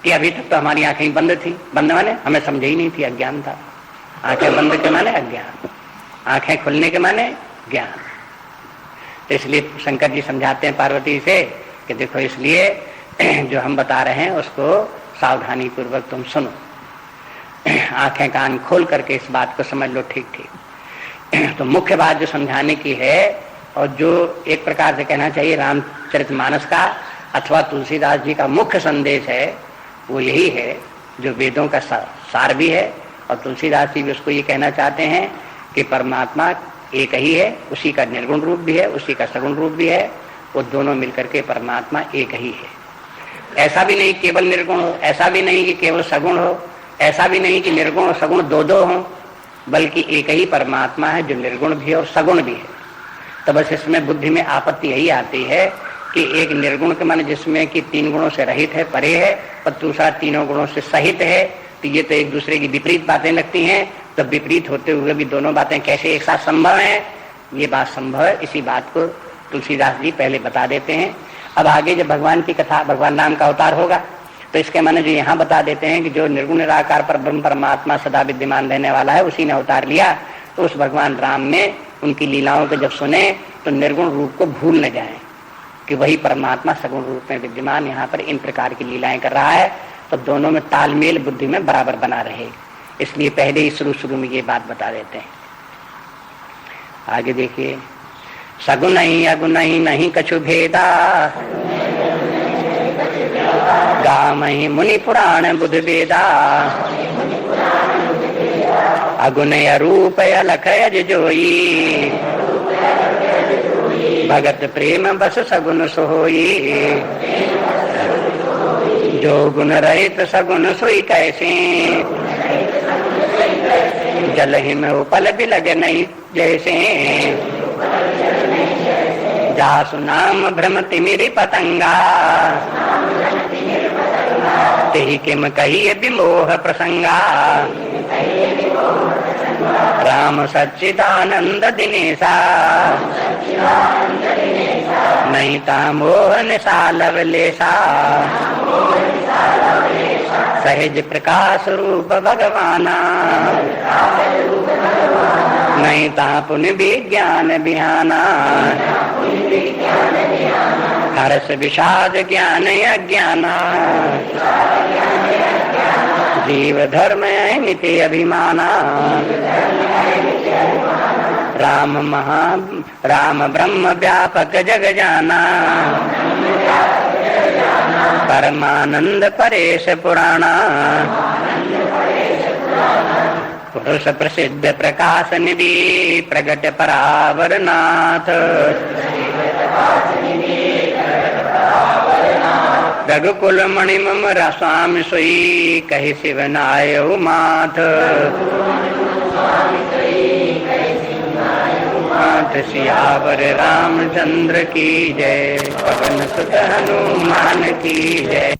कि अभी तक तो हमारी आंखें बंद थी, बंद माने हमें समझ ही नहीं थी, अज्ञान था। आंखें बंद के माने अज्ञान, आंखें खुलने के माने ज्ञान। तो इसलिए शंकर जी समझाते हैं पार्वती से कि देखो इसलिए जो हम बता रहे हैं उसको सावधानी पूर्वक तुम सुनो, आंखें कान खोल करके इस बात को समझ लो ठीक ठीक। तो मुख्य बात जो समझाने की है और जो एक प्रकार से कहना चाहिए रामचरितमानस का अथवा तुलसीदास जी का मुख्य संदेश है वो यही है, जो वेदों का सार भी है। और तुलसीदास जी भी उसको ये कहना चाहते हैं कि परमात्मा एक ही है, उसी का निर्गुण रूप भी है, उसी का सगुण रूप भी है, वो दोनों मिलकर के परमात्मा एक ही है। ऐसा भी नहीं केवल निर्गुण हो, ऐसा भी नहीं कि केवल सगुण हो, ऐसा भी नहीं कि निर्गुण और सगुण दो दो हो, बल्कि एक ही परमात्मा है जो निर्गुण भी है और सगुण भी है। तो बस इसमें बुद्धि में आपत्ति यही आती है कि एक निर्गुण के माने जिसमें कि तीन गुणों से रहित है, परे है, और दूसरा तीनों गुणों से सहित है, तो ये तो एक दूसरे की विपरीत बातें लगती हैं। तो विपरीत होते हुए भी दोनों बातें कैसे एक साथ संभव हैं, ये बात संभव है। इसी बात को तुलसीदास जी पहले बता देते हैं। अब आगे जब भगवान की कथा, भगवान राम का अवतार होगा, तो इसके माने जो यहाँ बता देते हैं कि जो निर्गुण निराकार पर ब्रह्म परमात्मा सदा विद्यमान रहने वाला है, उसी ने अवतार लिया। तो उस भगवान राम ने उनकी लीलाओं को जब सुने तो निर्गुण रूप को भूल न जाए कि वही परमात्मा सगुण रूप में विद्यमान यहाँ पर इन प्रकार की लीलाएं कर रहा है। तो दोनों में तालमेल बुद्धि में बराबर बना रहे, इसलिए पहले ही शुरू में ये बात बता देते हैं। आगे देखिए, सगुण ही अगुण ही नहीं कछु भेदा, गाम ही मुनि पुराण बुध वेदा, अगुण रूप अलख अज जोई, भगत प्रेम बस सगुन सोई, जो गुण रहित सगुन सोई कैसे, जल ही में उपल भी लगे नहीं जैसे, जासु नाम भ्रमति मेरी पतंगा, तेहि किम कहिए विमोह प्रसंगा। राम सच्चिदानंद दिनेशा, नहीं ता मोह निशा लवलेशा। सहज प्रकाश रूप भगवाना, नहीं ता पुण्य विज्ञान बिहाना। हर्ष विषाद ज्ञान अज्ञाना, जीव धर्म अमिति अभिमाना। राम ब्रह्म व्यापक जग जाना, परमानंद परेश पुराणा। पुरुष प्रसिद्ध प्रकाश निधि, प्रगट परावर नाथ। रघुकुल मणि मम स्वामी सोई, कहि शिव नायउ माथ। सियावर रामचंद्र की जय, पवन सुत हनुमान की जय।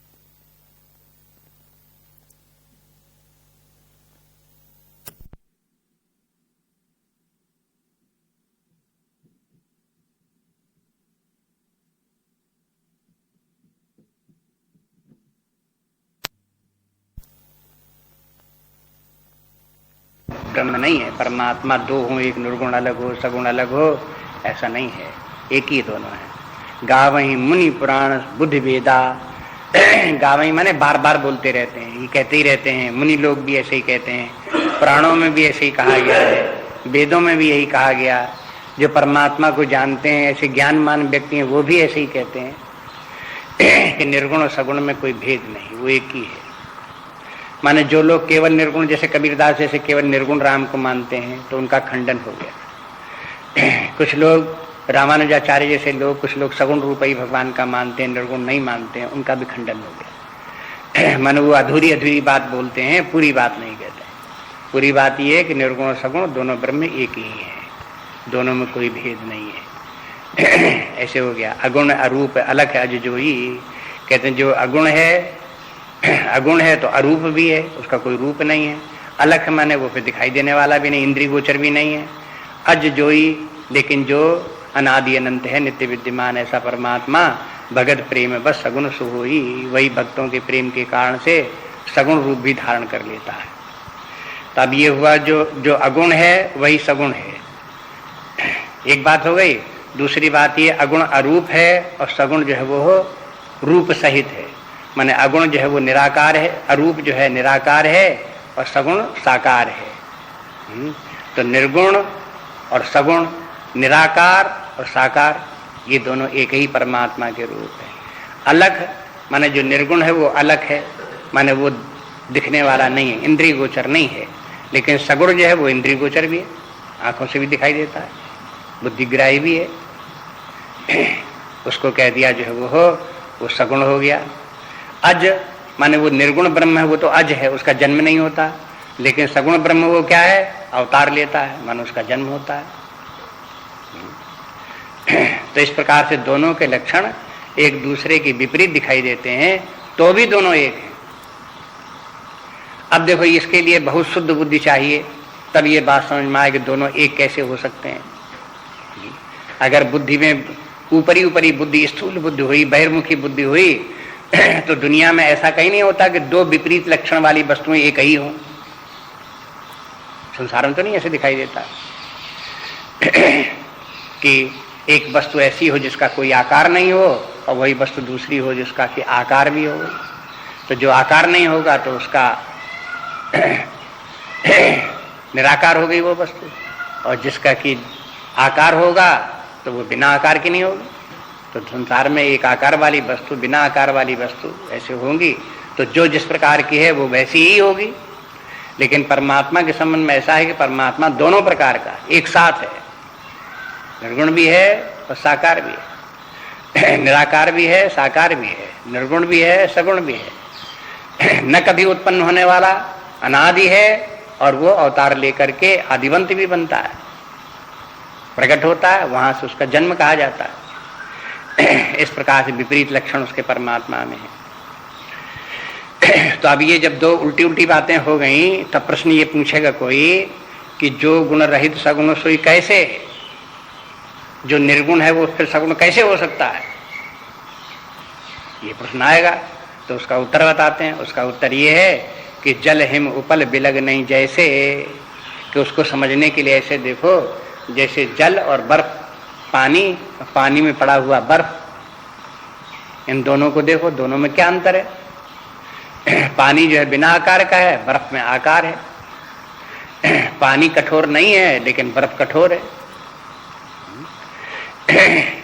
ब्रह्म नहीं है, परमात्मा दो हो, एक निर्गुण अलग हो, सगुण अलग हो, ऐसा नहीं है, एक ही दोनों है। गावहीं मुनि पुराण बुद्धि वेदा। गावहीं माने बार बार बोलते रहते हैं, ये कहते ही रहते हैं। मुनि लोग भी ऐसे ही कहते हैं, पुराणों में भी ऐसे ही कहा गया है, वेदों में भी यही कहा गया। जो परमात्मा को जानते हैं, ऐसे ज्ञानमान व्यक्ति हैं, वो भी ऐसे ही कहते हैं कि निर्गुण और सगुण में कोई भेद नहीं, वो एक ही है। माने जो लोग केवल निर्गुण, जैसे कबीरदास जैसे केवल निर्गुण राम को मानते हैं, तो उनका खंडन हो गया। कुछ लोग रामानुजाचार्य जैसे लोग, कुछ लोग सगुण रूप ही भगवान का मानते हैं, निर्गुण नहीं मानते हैं, उनका भी खंडन हो गया। माने वो अधूरी अधूरी बात बोलते हैं, पूरी बात नहीं कहते। पूरी बात ये है कि निर्गुण और सगुण दोनों ब्रह्म एक ही है, दोनों में कोई भेद नहीं है। ऐसे हो गया। अगुण अरूप अलग है अजजोई। कहते हैं जो अगुण है, अगुण है तो अरूप भी है, उसका कोई रूप नहीं है। अलग माने वो फिर दिखाई देने वाला भी नहीं, इंद्रिय गोचर भी नहीं है। अज जोई, लेकिन जो अनादि अनंत है, नित्य विद्यमान ऐसा परमात्मा, भगत प्रेम बस सगुण सुहोई, वही भक्तों के प्रेम के कारण से सगुण रूप भी धारण कर लेता है। तब ये हुआ जो अगुण है वही सगुण है, एक बात हो गई। दूसरी बात ये अगुण अरूप है और सगुण जो है वो रूप सहित है। माने अगुण जो है वो निराकार है, अरूप जो है निराकार है और सगुण साकार है। तो निर्गुण और सगुण, निराकार और साकार, ये दोनों एक ही परमात्मा के रूप है। अलग माने जो निर्गुण है वो अलग है, माने वो दिखने वाला नहीं है, इंद्रिय गोचर नहीं है। लेकिन सगुण जो है वो इंद्रिय गोचर भी है, आंखों से भी दिखाई देता है, बुद्धिग्राही भी है। उसको कह दिया जो है वो सगुण हो गया। अज माने वो निर्गुण ब्रह्म है, वो तो अज है, उसका जन्म नहीं होता। लेकिन सगुण ब्रह्म वो क्या है, अवतार लेता है, माने उसका जन्म होता है। तो इस प्रकार से दोनों के लक्षण एक दूसरे के विपरीत दिखाई देते हैं, तो भी दोनों एक हैं। अब देखो, इसके लिए बहुत शुद्ध बुद्धि चाहिए, तब ये बात समझ में आए कि दोनों एक कैसे हो सकते हैं। अगर बुद्धि में ऊपरी ऊपरी बुद्धि, स्थूल बुद्धि हुई, बहिर्मुखी बुद्धि हुई, तो दुनिया में ऐसा कहीं नहीं होता कि दो विपरीत लक्षण वाली वस्तुएं एक ही हों। संसार में तो नहीं ऐसे दिखाई देता कि एक वस्तु ऐसी हो जिसका कोई आकार नहीं हो और वही वस्तु दूसरी हो जिसका कि आकार भी हो। तो जो आकार नहीं होगा तो उसका निराकार हो गई वो वस्तु, और जिसका कि आकार होगा तो वो बिना आकार की नहीं होगी। तो संसार में एक आकार वाली वस्तु, बिना आकार वाली वस्तु ऐसे होंगी, तो जो जिस प्रकार की है वो वैसी ही होगी। लेकिन परमात्मा के संबंध में ऐसा है कि परमात्मा दोनों प्रकार का एक साथ है, निर्गुण भी है और साकार भी है, निराकार भी है, साकार भी है, निर्गुण भी है, सगुण भी है। न कभी उत्पन्न होने वाला, अनादि है, और वो अवतार लेकर के आदिवंत भी बनता है, प्रकट होता है, वहां से उसका जन्म कहा जाता है। इस प्रकार से विपरीत लक्षण उसके परमात्मा में है। तो अब ये जब दो उल्टी उल्टी बातें हो गई, तब प्रश्न ये पूछेगा कोई कि जो गुण रहित सगुण सोई कैसे, जो निर्गुण है वो फिर सगुण कैसे हो सकता है, ये प्रश्न आएगा। तो उसका उत्तर बताते हैं। उसका उत्तर ये है कि जल हिम उपल बिलग नहीं जैसे, कि उसको समझने के लिए ऐसे देखो जैसे जल और बर्फ, पानी में पड़ा हुआ बर्फ, इन दोनों को देखो, दोनों में क्या अंतर है। पानी जो है बिना आकार का है, बर्फ में आकार है। पानी कठोर नहीं है लेकिन बर्फ कठोर है।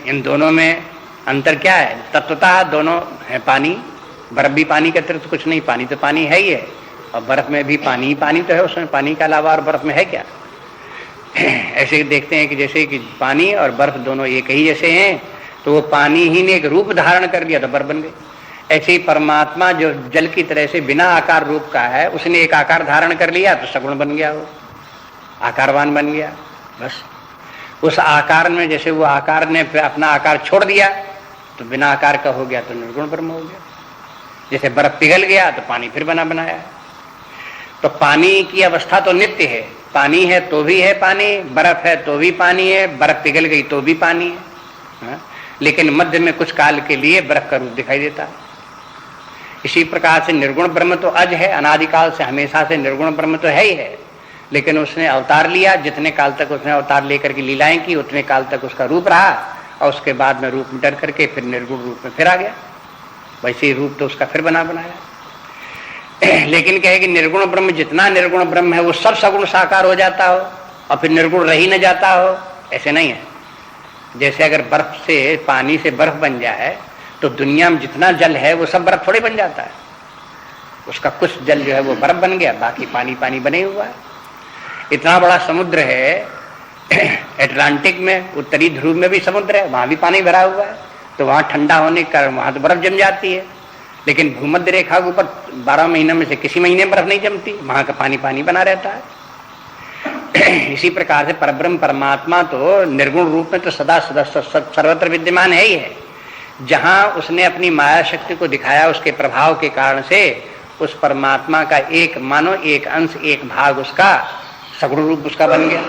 इन दोनों में अंतर क्या है? तत्वतः दोनों है पानी, बर्फ भी पानी के अतिरिक्त कुछ नहीं, पानी तो पानी है ही है, और बर्फ में भी पानी ही पानी तो है, उसमें पानी के अलावा और बर्फ में है क्या। ऐसे देखते हैं कि जैसे कि पानी और बर्फ दोनों एक ही जैसे हैं, तो वो पानी ही ने एक रूप धारण कर लिया तो बर्फ बन गई। ऐसे ही परमात्मा जो जल की तरह से बिना आकार रूप का है, उसने एक आकार धारण कर लिया तो सगुण बन गया, वो आकारवान बन गया। बस उस आकार में, जैसे वो आकार ने अपना आकार छोड़ दिया तो बिना आकार का हो गया तो निर्गुण ब्रह्म हो गया। जैसे बर्फ पिघल गया तो पानी फिर बना बनाया। तो पानी की अवस्था तो नित्य है, पानी है तो भी है पानी, बर्फ है तो भी पानी है, बर्फ पिघल गई तो भी पानी है, लेकिन मध्य में कुछ काल के लिए बर्फ का रूप दिखाई देता है। इसी प्रकार से निर्गुण ब्रह्म तो अज है, अनादिकाल से हमेशा से निर्गुण ब्रह्म तो है ही है, लेकिन उसने अवतार लिया। जितने काल तक उसने अवतार लेकर के लीलाएं की, उतने काल तक उसका रूप रहा, और उसके बाद में रूप मिटर करके फिर निर्गुण रूप में फिर आ गया। वैसे ही रूप तो उसका फिर बना बनाया। लेकिन कहे कि निर्गुण ब्रह्म, जितना निर्गुण ब्रह्म है वो सब सगुण साकार हो जाता हो और फिर निर्गुण रही न जाता हो, ऐसे नहीं है। जैसे अगर बर्फ से, पानी से बर्फ बन जाए तो दुनिया में जितना जल है वो सब बर्फ थोड़े बन जाता है। उसका कुछ जल जो है वो बर्फ बन गया, बाकी पानी पानी बने हुआ है। इतना बड़ा समुद्र है अटलांटिक में, उत्तरी ध्रुव में भी समुद्र है, वहां भी पानी भरा हुआ है, तो वहां ठंडा होने के कारण वहां तो बर्फ जम जाती है। लेकिन भूमध्य रेखा के ऊपर 12 महीनों में से किसी महीने में बर्फ नहीं जमती, वहां का पानी पानी बना रहता है। इसी प्रकार से परब्रह्म परमात्मा तो निर्गुण रूप में तो सदा सदा सर्वत्र विद्यमान है ही है। जहां उसने अपनी माया शक्ति को दिखाया, उसके प्रभाव के कारण से उस परमात्मा का एक मानो एक अंश, एक भाग उसका सगुण रूप उसका बन गया।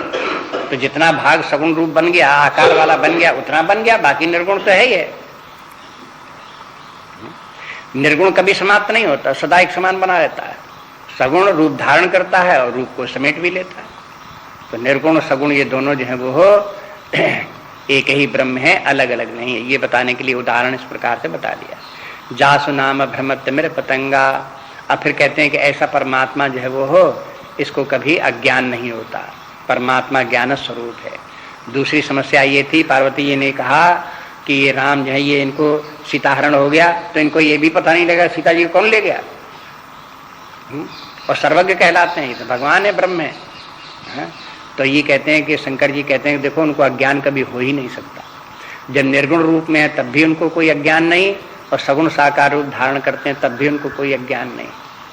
तो जितना भाग सगुण रूप बन गया, आकार वाला बन गया, उतना बन गया, बाकी निर्गुण तो है ही है। निर्गुण कभी समाप्त नहीं होता, सदा एक समान बना रहता है। सगुण रूप धारण करता है और रूप को समेट भी लेता है। तो निर्गुण सगुण ये दोनों जो है वो एक ही ब्रह्म है, अलग अलग नहीं है। ये बताने के लिए उदाहरण इस प्रकार से बता दिया। जासु नाम भ्रमत्य मेरे पतंगा। अब फिर कहते हैं कि ऐसा परमात्मा जो है वो हो, इसको कभी अज्ञान नहीं होता। परमात्मा ज्ञान स्वरूप है। दूसरी समस्या ये थी, पार्वती जी ने कहा कि ये राम जो है ये इनको सीताहरण हो गया, तो इनको ये भी पता नहीं लगा सीता जी को कौन ले गया। और सर्वज्ञ कहलाते हैं, ये तो भगवान है, ब्रह्म है। तो ये कहते हैं कि शंकर जी कहते हैं कि देखो उनको अज्ञान कभी हो ही नहीं सकता। जब निर्गुण रूप में है तब भी उनको कोई अज्ञान नहीं, और सगुण साकार रूप धारण करते हैं तब भी उनको कोई अज्ञान नहीं।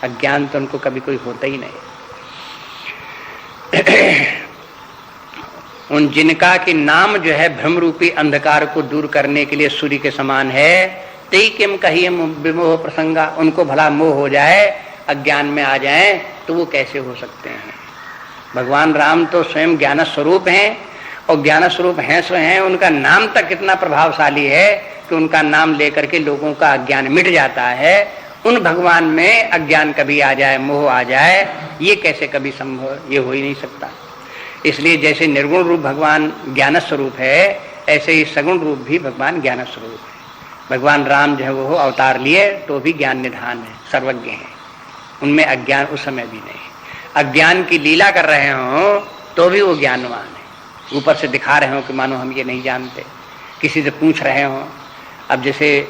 अज्ञान तो उनको कभी कोई होता ही नहीं। उन जिनका कि नाम जो है भ्रम रूपी अंधकार को दूर करने के लिए सूर्य के समान है, तेई किम कहिए विमोह प्रसंगा। उनको भला मोह हो जाए, अज्ञान में आ जाए, तो वो कैसे हो सकते हैं। भगवान राम तो स्वयं ज्ञान स्वरूप हैं, और ज्ञान स्वरूप हैं सो हैं, उनका नाम तक कितना प्रभावशाली है कि उनका नाम लेकर के लोगों का अज्ञान मिट जाता है। उन भगवान में अज्ञान कभी आ जाए, मोह आ जाए, ये कैसे कभी संभव, ये हो ही नहीं सकता। इसलिए जैसे निर्गुण रूप भगवान ज्ञान स्वरूप है, ऐसे ही सगुण रूप भी भगवान ज्ञान स्वरूप है। भगवान राम जो है वो अवतार लिए तो भी ज्ञान निधान है, सर्वज्ञ है, उनमें अज्ञान उस समय भी नहीं। अज्ञान की लीला कर रहे हो तो भी वो ज्ञानवान है। ऊपर से दिखा रहे हो कि मानो हम ये नहीं जानते, किसी से पूछ रहे हो। अब जैसे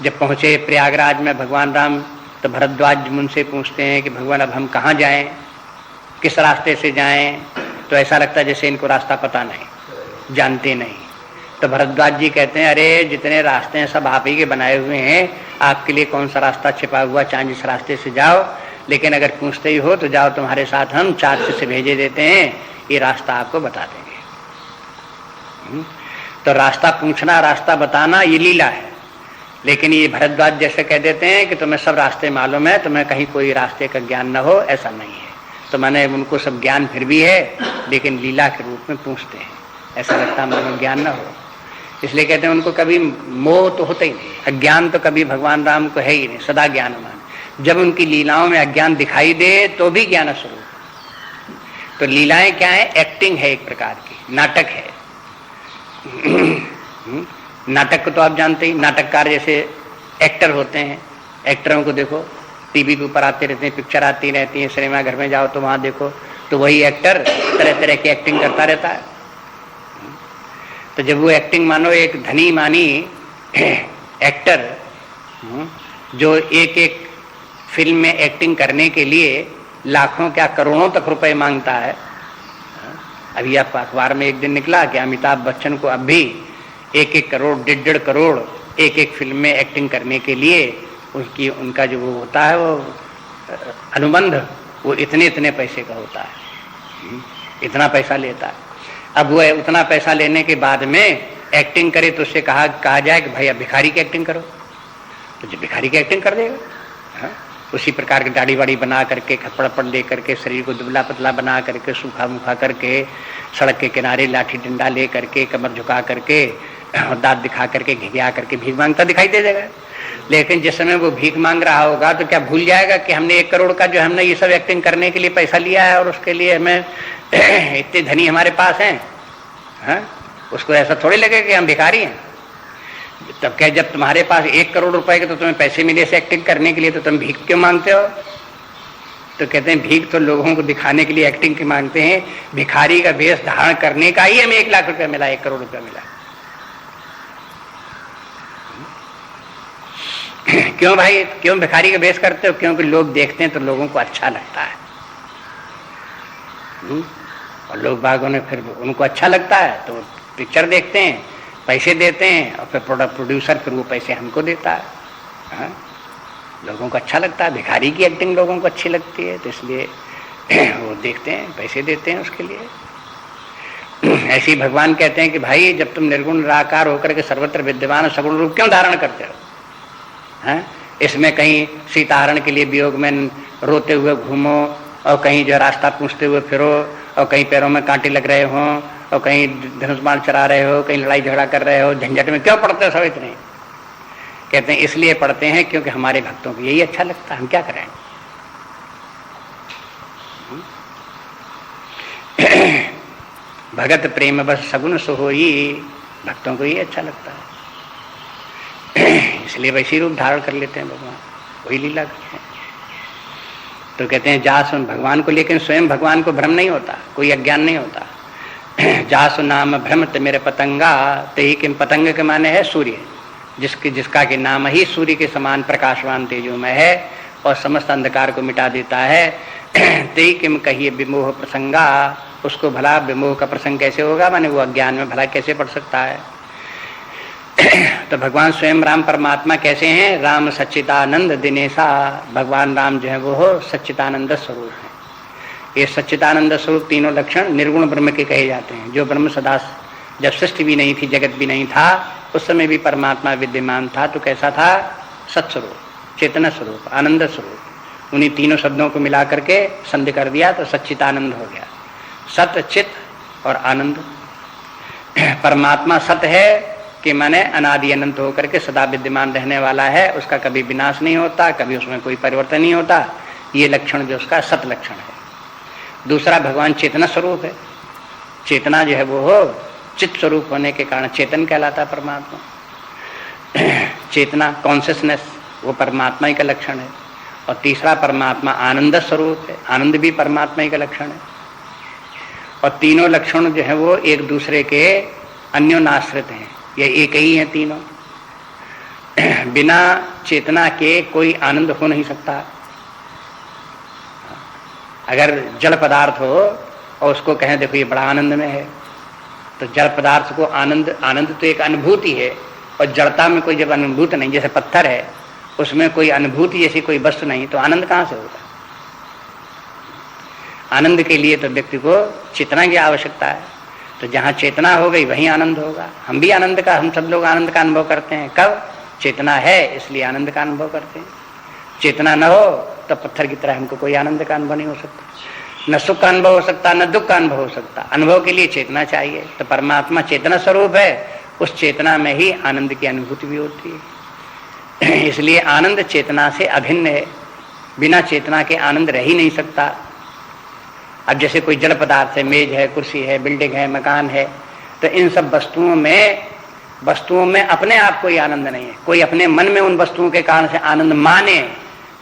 जब पहुँचे प्रयागराज में भगवान राम, तो भरद्वाज मुझसे पूछते हैं कि भगवान अब हम कहाँ जाएं, किस रास्ते से जाएं। तो ऐसा लगता है जैसे इनको रास्ता पता नहीं, जानते नहीं। तो भरद्वाज जी कहते हैं, अरे जितने रास्ते हैं सब आप ही के बनाए हुए हैं, आपके लिए कौन सा रास्ता छिपा हुआ, चाहे जिस रास्ते से जाओ, लेकिन अगर पूछते ही हो तो जाओ, तुम्हारे साथ हम 4 शिष्य भेजे देते हैं, ये रास्ता आपको बता देंगे। तो रास्ता पूछना, रास्ता बताना ये लीला है। लेकिन ये भरद्वाज जैसे कह देते हैं कि तुम्हें सब रास्ते मालूम है, तुम्हें कहीं कोई रास्ते का ज्ञान न हो, ऐसा नहीं है। तो मैंने उनको सब ज्ञान फिर भी है, लेकिन लीला के रूप में पूछते हैं, ऐसा लगता है उनको ज्ञान न हो। इसलिए कहते हैं उनको कभी मोह तो होता ही नहीं, अज्ञान तो कभी भगवान राम को है ही नहीं, सदा ज्ञानवान। जब उनकी लीलाओं में अज्ञान दिखाई दे तो भी ज्ञान स्वरूप। तो लीलाएं क्या है? एक्टिंग है, एक प्रकार की नाटक है। नाटक को तो आप जानते ही, नाटककार जैसे एक्टर होते हैं। एक्टरों को देखो, टीवी के ऊपर आते रहते हैं, पिक्चर आती रहती है, सिनेमा घर में जाओ तो वहां देखो, तो वही एक्टर तरह तरह की एक्टिंग करता रहता है। तो जब वो एक्टिंग, मानो एक धनी मानी एक्टर जो एक एक फिल्म में एक्टिंग करने के लिए लाखों क्या करोड़ों तक रुपए मांगता है। अभी आप अखबार में एक दिन निकला कि अमिताभ बच्चन को अब भी 1-1 करोड़, 1.5 करोड़ एक एक फिल्म में एक्टिंग करने के लिए उनका जो वो होता है, वो अनुबंध, वो इतने इतने पैसे का होता है, इतना पैसा लेता है। अब वो उतना पैसा लेने के बाद में एक्टिंग करे तो उससे कहा जाए कि भाई अब भिखारी की एक्टिंग करो, तो जो भिखारी की एक्टिंग कर देगा। हाँ? उसी प्रकार की दाढ़ी वाड़ी बना करके, खपड़पड़ दे करके, शरीर को दुबला पतला बना करके, सूखा मुखा करके, सड़क के किनारे लाठी डंडा ले करके, कमर झुका करके, दांत दिखा करके, घिघिया करके भीख मांगता दिखाई दे जाएगा। लेकिन जिस समय वो भीख मांग रहा होगा तो क्या भूल जाएगा कि हमने 1 करोड़ का जो हमने ये सब एक्टिंग करने के लिए पैसा लिया है और उसके लिए हमें इतने धनी हमारे पास हैं? हाँ? उसको ऐसा थोड़ी लगेगा कि हम भिखारी हैं। तब क्या, जब तुम्हारे पास 1 करोड़ रुपए के तो तुम्हें पैसे मिले से एक्टिंग करने के लिए, तो तुम भीख क्यों मांगते हो? तो कहते हैं भीख तो लोगों को दिखाने के लिए एक्टिंग की मांगते हैं, भिखारी का वेश धारण करने का ही हमें 1 लाख रुपया मिला, 1 करोड़ रुपया मिला। क्यों भाई, क्यों भिखारी का वेश करते हो? क्योंकि लोग देखते हैं तो लोगों को अच्छा लगता है। और लोग बागों ने फिर उनको अच्छा लगता है तो पिक्चर देखते हैं, पैसे देते हैं, और फिर प्रोड्यूसर फिर वो पैसे हमको देता है। हाँ? लोगों को अच्छा लगता है, भिखारी की एक्टिंग लोगों को अच्छी लगती है, तो इसलिए वो देखते हैं, पैसे देते हैं उसके लिए। ऐसे ही भगवान कहते हैं कि भाई जब तुम निर्गुण निराकार होकर के सर्वत्र विद्यमान सगुण रूप क्यों धारण करते हो? हाँ? इसमें कहीं सीताहरण के लिए वियोग में रोते हुए घूमो, और कहीं जो रास्ता पूछते हुए फिरो, और कहीं पैरों में कांटे लग रहे हो, और कहीं धनुष बाण चला रहे हो, कहीं लड़ाई झगड़ा कर रहे हो, झंझट में क्यों पढ़ते हो सब इतने? कहते हैं इसलिए पढ़ते हैं क्योंकि हमारे भक्तों को यही अच्छा लगता है, हम क्या करें। भगत प्रेम बस सगुन सोहोई, भक्तों को ये अच्छा लगता है, इसलिए वैसी रूप धारण कर लेते हैं भगवान, वही लीला करते हैं। तो कहते हैं जासु भगवान को, लेकिन स्वयं भगवान को भ्रम नहीं होता, कोई अज्ञान नहीं होता। जासु नाम भ्रमत मेरे पतंगा, तेहि किम, पतंग के माने है सूर्य, जिसका के नाम ही सूर्य के समान प्रकाशवान तेजोमय है और समस्त अंधकार को मिटा देता है। तेहि किम कहिए विमोह प्रसंगा, उसको भला विमोह का प्रसंग कैसे होगा, माने वो अज्ञान में भला कैसे पड़ सकता है। तो भगवान स्वयं राम परमात्मा कैसे हैं? राम सच्चिदानंद दिनेशा, भगवान राम जो है वो हो सच्चिदानंद स्वरूप है। ये सच्चिदानंद स्वरूप तीनों लक्षण निर्गुण ब्रह्म के कहे जाते हैं। जो ब्रह्म सदा, जब सृष्टि भी नहीं थी, जगत भी नहीं था, उस समय भी परमात्मा विद्यमान था, तो कैसा था? सत्स्वरूप, चेतना स्वरूप, आनंद स्वरूप। उन्हीं तीनों शब्दों को मिला करके संधि कर दिया तो सच्चिदानंद हो गया। सत, चित और आनंद। परमात्मा सत है कि माने अनादि अनंत होकर के सदा विद्यमान रहने वाला है, उसका कभी विनाश नहीं होता, कभी उसमें कोई परिवर्तन नहीं होता। ये लक्षण जो उसका सत लक्षण है। दूसरा भगवान चेतना स्वरूप है। चेतना जो है वो हो चित्त स्वरूप होने के कारण चेतन कहलाता है परमात्मा। चेतना, कॉन्शियसनेस, वो परमात्मा ही का लक्षण है। और तीसरा परमात्मा आनंद स्वरूप है, आनंद भी परमात्मा ही का लक्षण है। और तीनों लक्षण जो है वो एक दूसरे के अन्योनाश्रित हैं, ये एक ही है तीनों। बिना चेतना के कोई आनंद हो नहीं सकता। अगर जड़ पदार्थ हो और उसको कहें देखो ये बड़ा आनंद में है, तो जड़ पदार्थ को आनंद, आनंद तो एक अनुभूति है, और जड़ता में कोई जब अनुभूत नहीं, जैसे पत्थर है उसमें कोई अनुभूति जैसी कोई वस्तु नहीं, तो आनंद कहाँ से होगा? आनंद के लिए तो व्यक्ति को चेतना की आवश्यकता है। तो जहाँ चेतना हो गई वहीं आनंद होगा। हम सब लोग आनंद का अनुभव करते हैं। कब? चेतना है इसलिए आनंद का अनुभव करते हैं। चेतना न हो तो पत्थर की तरह हमको कोई आनंद का अनुभव नहीं हो सकता। न सुख का अनुभव हो सकता, न दुख का अनुभव हो सकता। अनुभव के लिए चेतना चाहिए। तो परमात्मा चेतना स्वरूप है, उस चेतना में ही आनंद की अनुभूति भी होती है। इसलिए आनंद चेतना से अभिन्न है। बिना चेतना के आनंद रह ही नहीं सकता। अब जैसे कोई जड़ पदार्थ है, मेज है, कुर्सी है, बिल्डिंग है, मकान है, तो इन सब वस्तुओं में अपने आप कोई आनंद नहीं है। कोई अपने मन में उन वस्तुओं के कारण से आनंद माने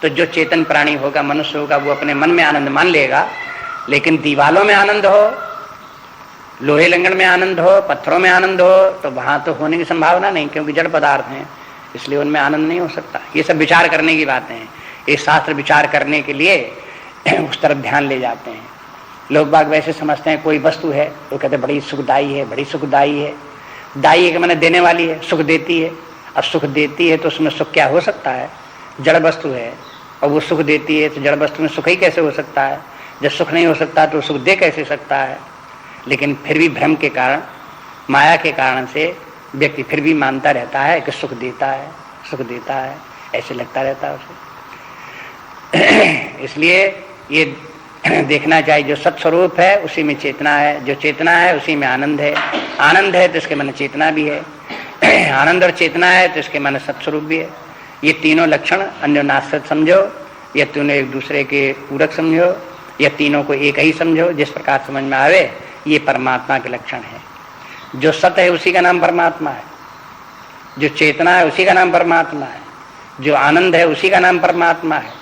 तो जो चेतन प्राणी होगा, मनुष्य होगा, वो अपने मन में आनंद मान लेगा। लेकिन दीवालों में आनंद हो, लोहे लंगड़ में आनंद हो, पत्थरों में आनंद हो, तो वहां तो होने की संभावना नहीं, क्योंकि जड़ पदार्थ हैं, इसलिए उनमें आनंद नहीं हो सकता। ये सब विचार करने की बातें हैं। ये शास्त्र विचार करने के लिए उस तरफ ध्यान ले जाते हैं। लोग बाग वैसे समझते हैं कोई वस्तु है तो कहते बड़ी सुखदायी है, बड़ी सुखदायी है। दायी के माने देने वाली है, सुख देती है। अब सुख देती है तो उसमें सुख क्या हो सकता है? जड़ वस्तु है और वो सुख देती है, तो जड़ वस्तु में सुख ही कैसे हो सकता है? जब सुख नहीं हो सकता तो सुख दे कैसे सकता है? लेकिन फिर भी भ्रम के कारण, माया के कारण से व्यक्ति फिर भी मानता रहता है कि सुख देता है, सुख देता है, ऐसे लगता रहता है उसे। इसलिए ये देखना चाहिए जो सत्स्वरूप है उसी में चेतना है, जो चेतना है उसी में आनंद है। आनंद है तो इसके मन चेतना भी है। आनंद और चेतना है तो इसके मन सत्स्वरूप भी है। ये तीनों लक्षण अन्योन्याश्रित समझो, या तीनों एक दूसरे के पूरक समझो, या तीनों को एक ही समझो। जिस प्रकार समझ में आवे, ये परमात्मा के लक्षण है। जो सत है उसी का नाम परमात्मा है, जो चेतना है उसी का नाम परमात्मा है, जो आनंद है उसी का नाम परमात्मा है,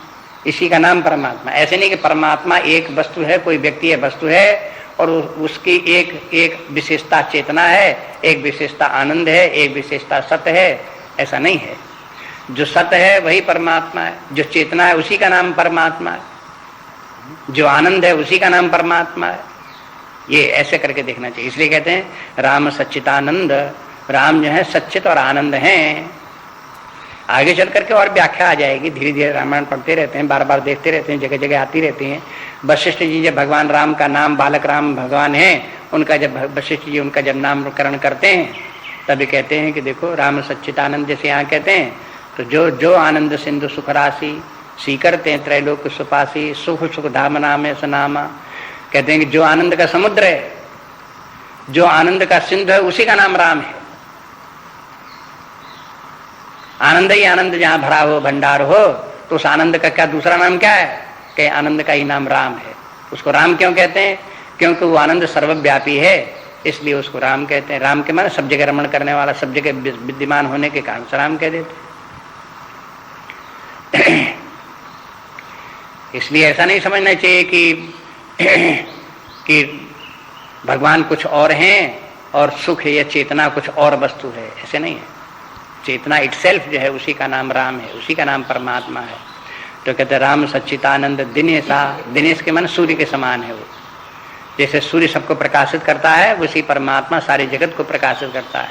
इसी का नाम परमात्मा। ऐसे नहीं कि परमात्मा एक वस्तु है, कोई व्यक्ति है, वस्तु है, और उसकी एक विशेषता चेतना है, एक विशेषता आनंद है, एक विशेषता सत्य है, ऐसा नहीं है। जो सत्य है वही परमात्मा है, जो चेतना है उसी का नाम परमात्मा है, जो आनंद है उसी का नाम परमात्मा है। ये ऐसे करके देखना चाहिए। इसलिए कहते हैं राम सच्चिदानंद, राम जो है सच्चित और आनंद हैं। आगे चल करके और व्याख्या आ जाएगी। धीरे धीरे रामायण पढ़ते रहते हैं, बार बार देखते रहते हैं, जगह जगह आती रहती हैं। वशिष्ठ जी जब भगवान राम का नाम, बालक राम भगवान है उनका, जब वशिष्ठ जी उनका जब नामकरण करते हैं तभी कहते हैं कि देखो राम सच्चिदानंद, जैसे यहाँ कहते हैं, तो जो जो आनंद सिंधु सुख राशि सीकरते त्रैलोक सुपासी, सुख सुख धाम नाम सनामा। कहते हैं कि जो आनंद का समुद्र है, जो आनंद का सिंधु है, उसी का नाम राम है। आनंद ही आनंद जहां भरा हो, भंडार हो, तो उस आनंद का क्या दूसरा नाम क्या है? कि आनंद का ही नाम राम है। उसको राम क्यों कहते हैं? क्योंकि वो आनंद सर्वव्यापी है, इसलिए उसको राम कहते हैं। राम के माने सब जगह रमण करने वाला, सब जगह विद्यमान होने के कारण से राम कह देते। इसलिए ऐसा नहीं समझना चाहिए कि भगवान कुछ और हैं और सुख या चेतना कुछ और वस्तु है, ऐसे नहीं है। चेतना इटसेल्फ जो है उसी का नाम राम है, उसी का नाम परमात्मा है। तो कहते राम सच्चिदानंद दिनेशा, दिनेश के मन सूर्य के समान है। वो जैसे सूर्य सबको प्रकाशित करता है, उसी परमात्मा सारे जगत को प्रकाशित करता है।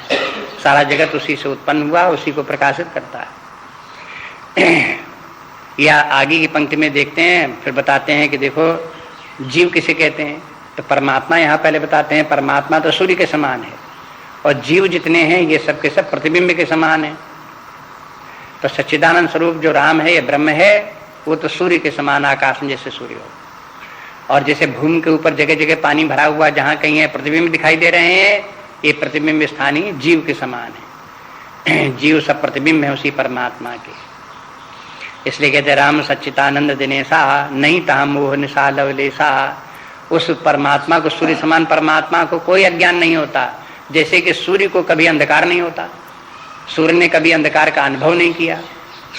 सारा जगत उसी से उत्पन्न हुआ, उसी को प्रकाशित करता है। या आगे की पंक्ति में देखते हैं, फिर बताते हैं कि देखो जीव किसे कहते हैं। तो परमात्मा यहाँ पहले बताते हैं, परमात्मा तो सूर्य के समान है, और जीव जितने हैं ये सब के सब प्रतिबिंब के समान है। तो सच्चिदानंद स्वरूप जो राम है, ये ब्रह्म है, वो तो सूर्य के समान, आकाश में जैसे सूर्य हो। और जैसे भूमि के ऊपर जगह जगह पानी भरा हुआ, जहाँ कहीं है प्रतिबिंब दिखाई दे रहे हैं, ये प्रतिबिंब स्थानीय जीव के समान है। जीव सब प्रतिबिंब है उसी परमात्मा के। इसलिए कहते राम सच्चिदानंद दिनेशा, नहीं तहा मोह निशा लवलेशा। उस परमात्मा को, सूर्य समान परमात्मा को कोई अज्ञान नहीं होता। जैसे कि सूर्य को कभी अंधकार नहीं होता, सूर्य ने कभी अंधकार का अनुभव नहीं किया,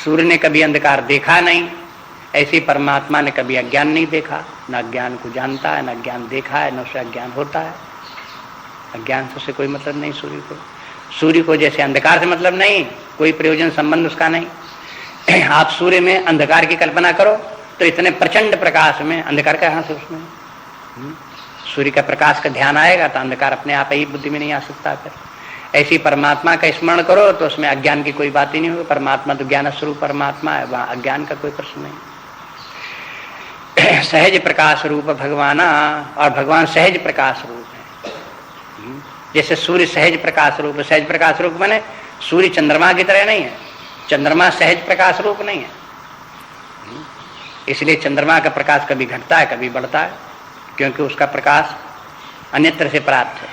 सूर्य ने कभी अंधकार देखा नहीं, ऐसे परमात्मा ने कभी अज्ञान नहीं देखा, न अज्ञान को जानता है, न अज्ञान देखा है, न उसे अज्ञान होता है। अज्ञान से कोई मतलब नहीं सूर्य को। सूर्य को जैसे अंधकार से मतलब नहीं, कोई प्रयोजन संबंध उसका नहीं। आप सूर्य में अंधकार की कल्पना करो तो इतने प्रचंड प्रकाश में अंधकार का यहाँ से उसमें सूर्य का प्रकाश का ध्यान आएगा तो अंधकार अपने आप ही बुद्धि में नहीं आ सकता। फिर ऐसी परमात्मा का स्मरण करो तो उसमें अज्ञान की कोई बात ही नहीं होगी। परमात्मा तो ज्ञान स्वरूप परमात्मा है, वहां अज्ञान का कोई प्रश्न नहीं। सहज प्रकाश रूप भगवाना, और भगवान सहज प्रकाश रूप है। जैसे सूर्य सहज प्रकाश रूप, सहज प्रकाश रूप माने सूर्य चंद्रमा की तरह नहीं है, चंद्रमा सहज प्रकाश रूप नहीं है। इसलिए चंद्रमा का प्रकाश कभी घटता है कभी बढ़ता है, क्योंकि उसका प्रकाश अन्यत्र से प्राप्त है।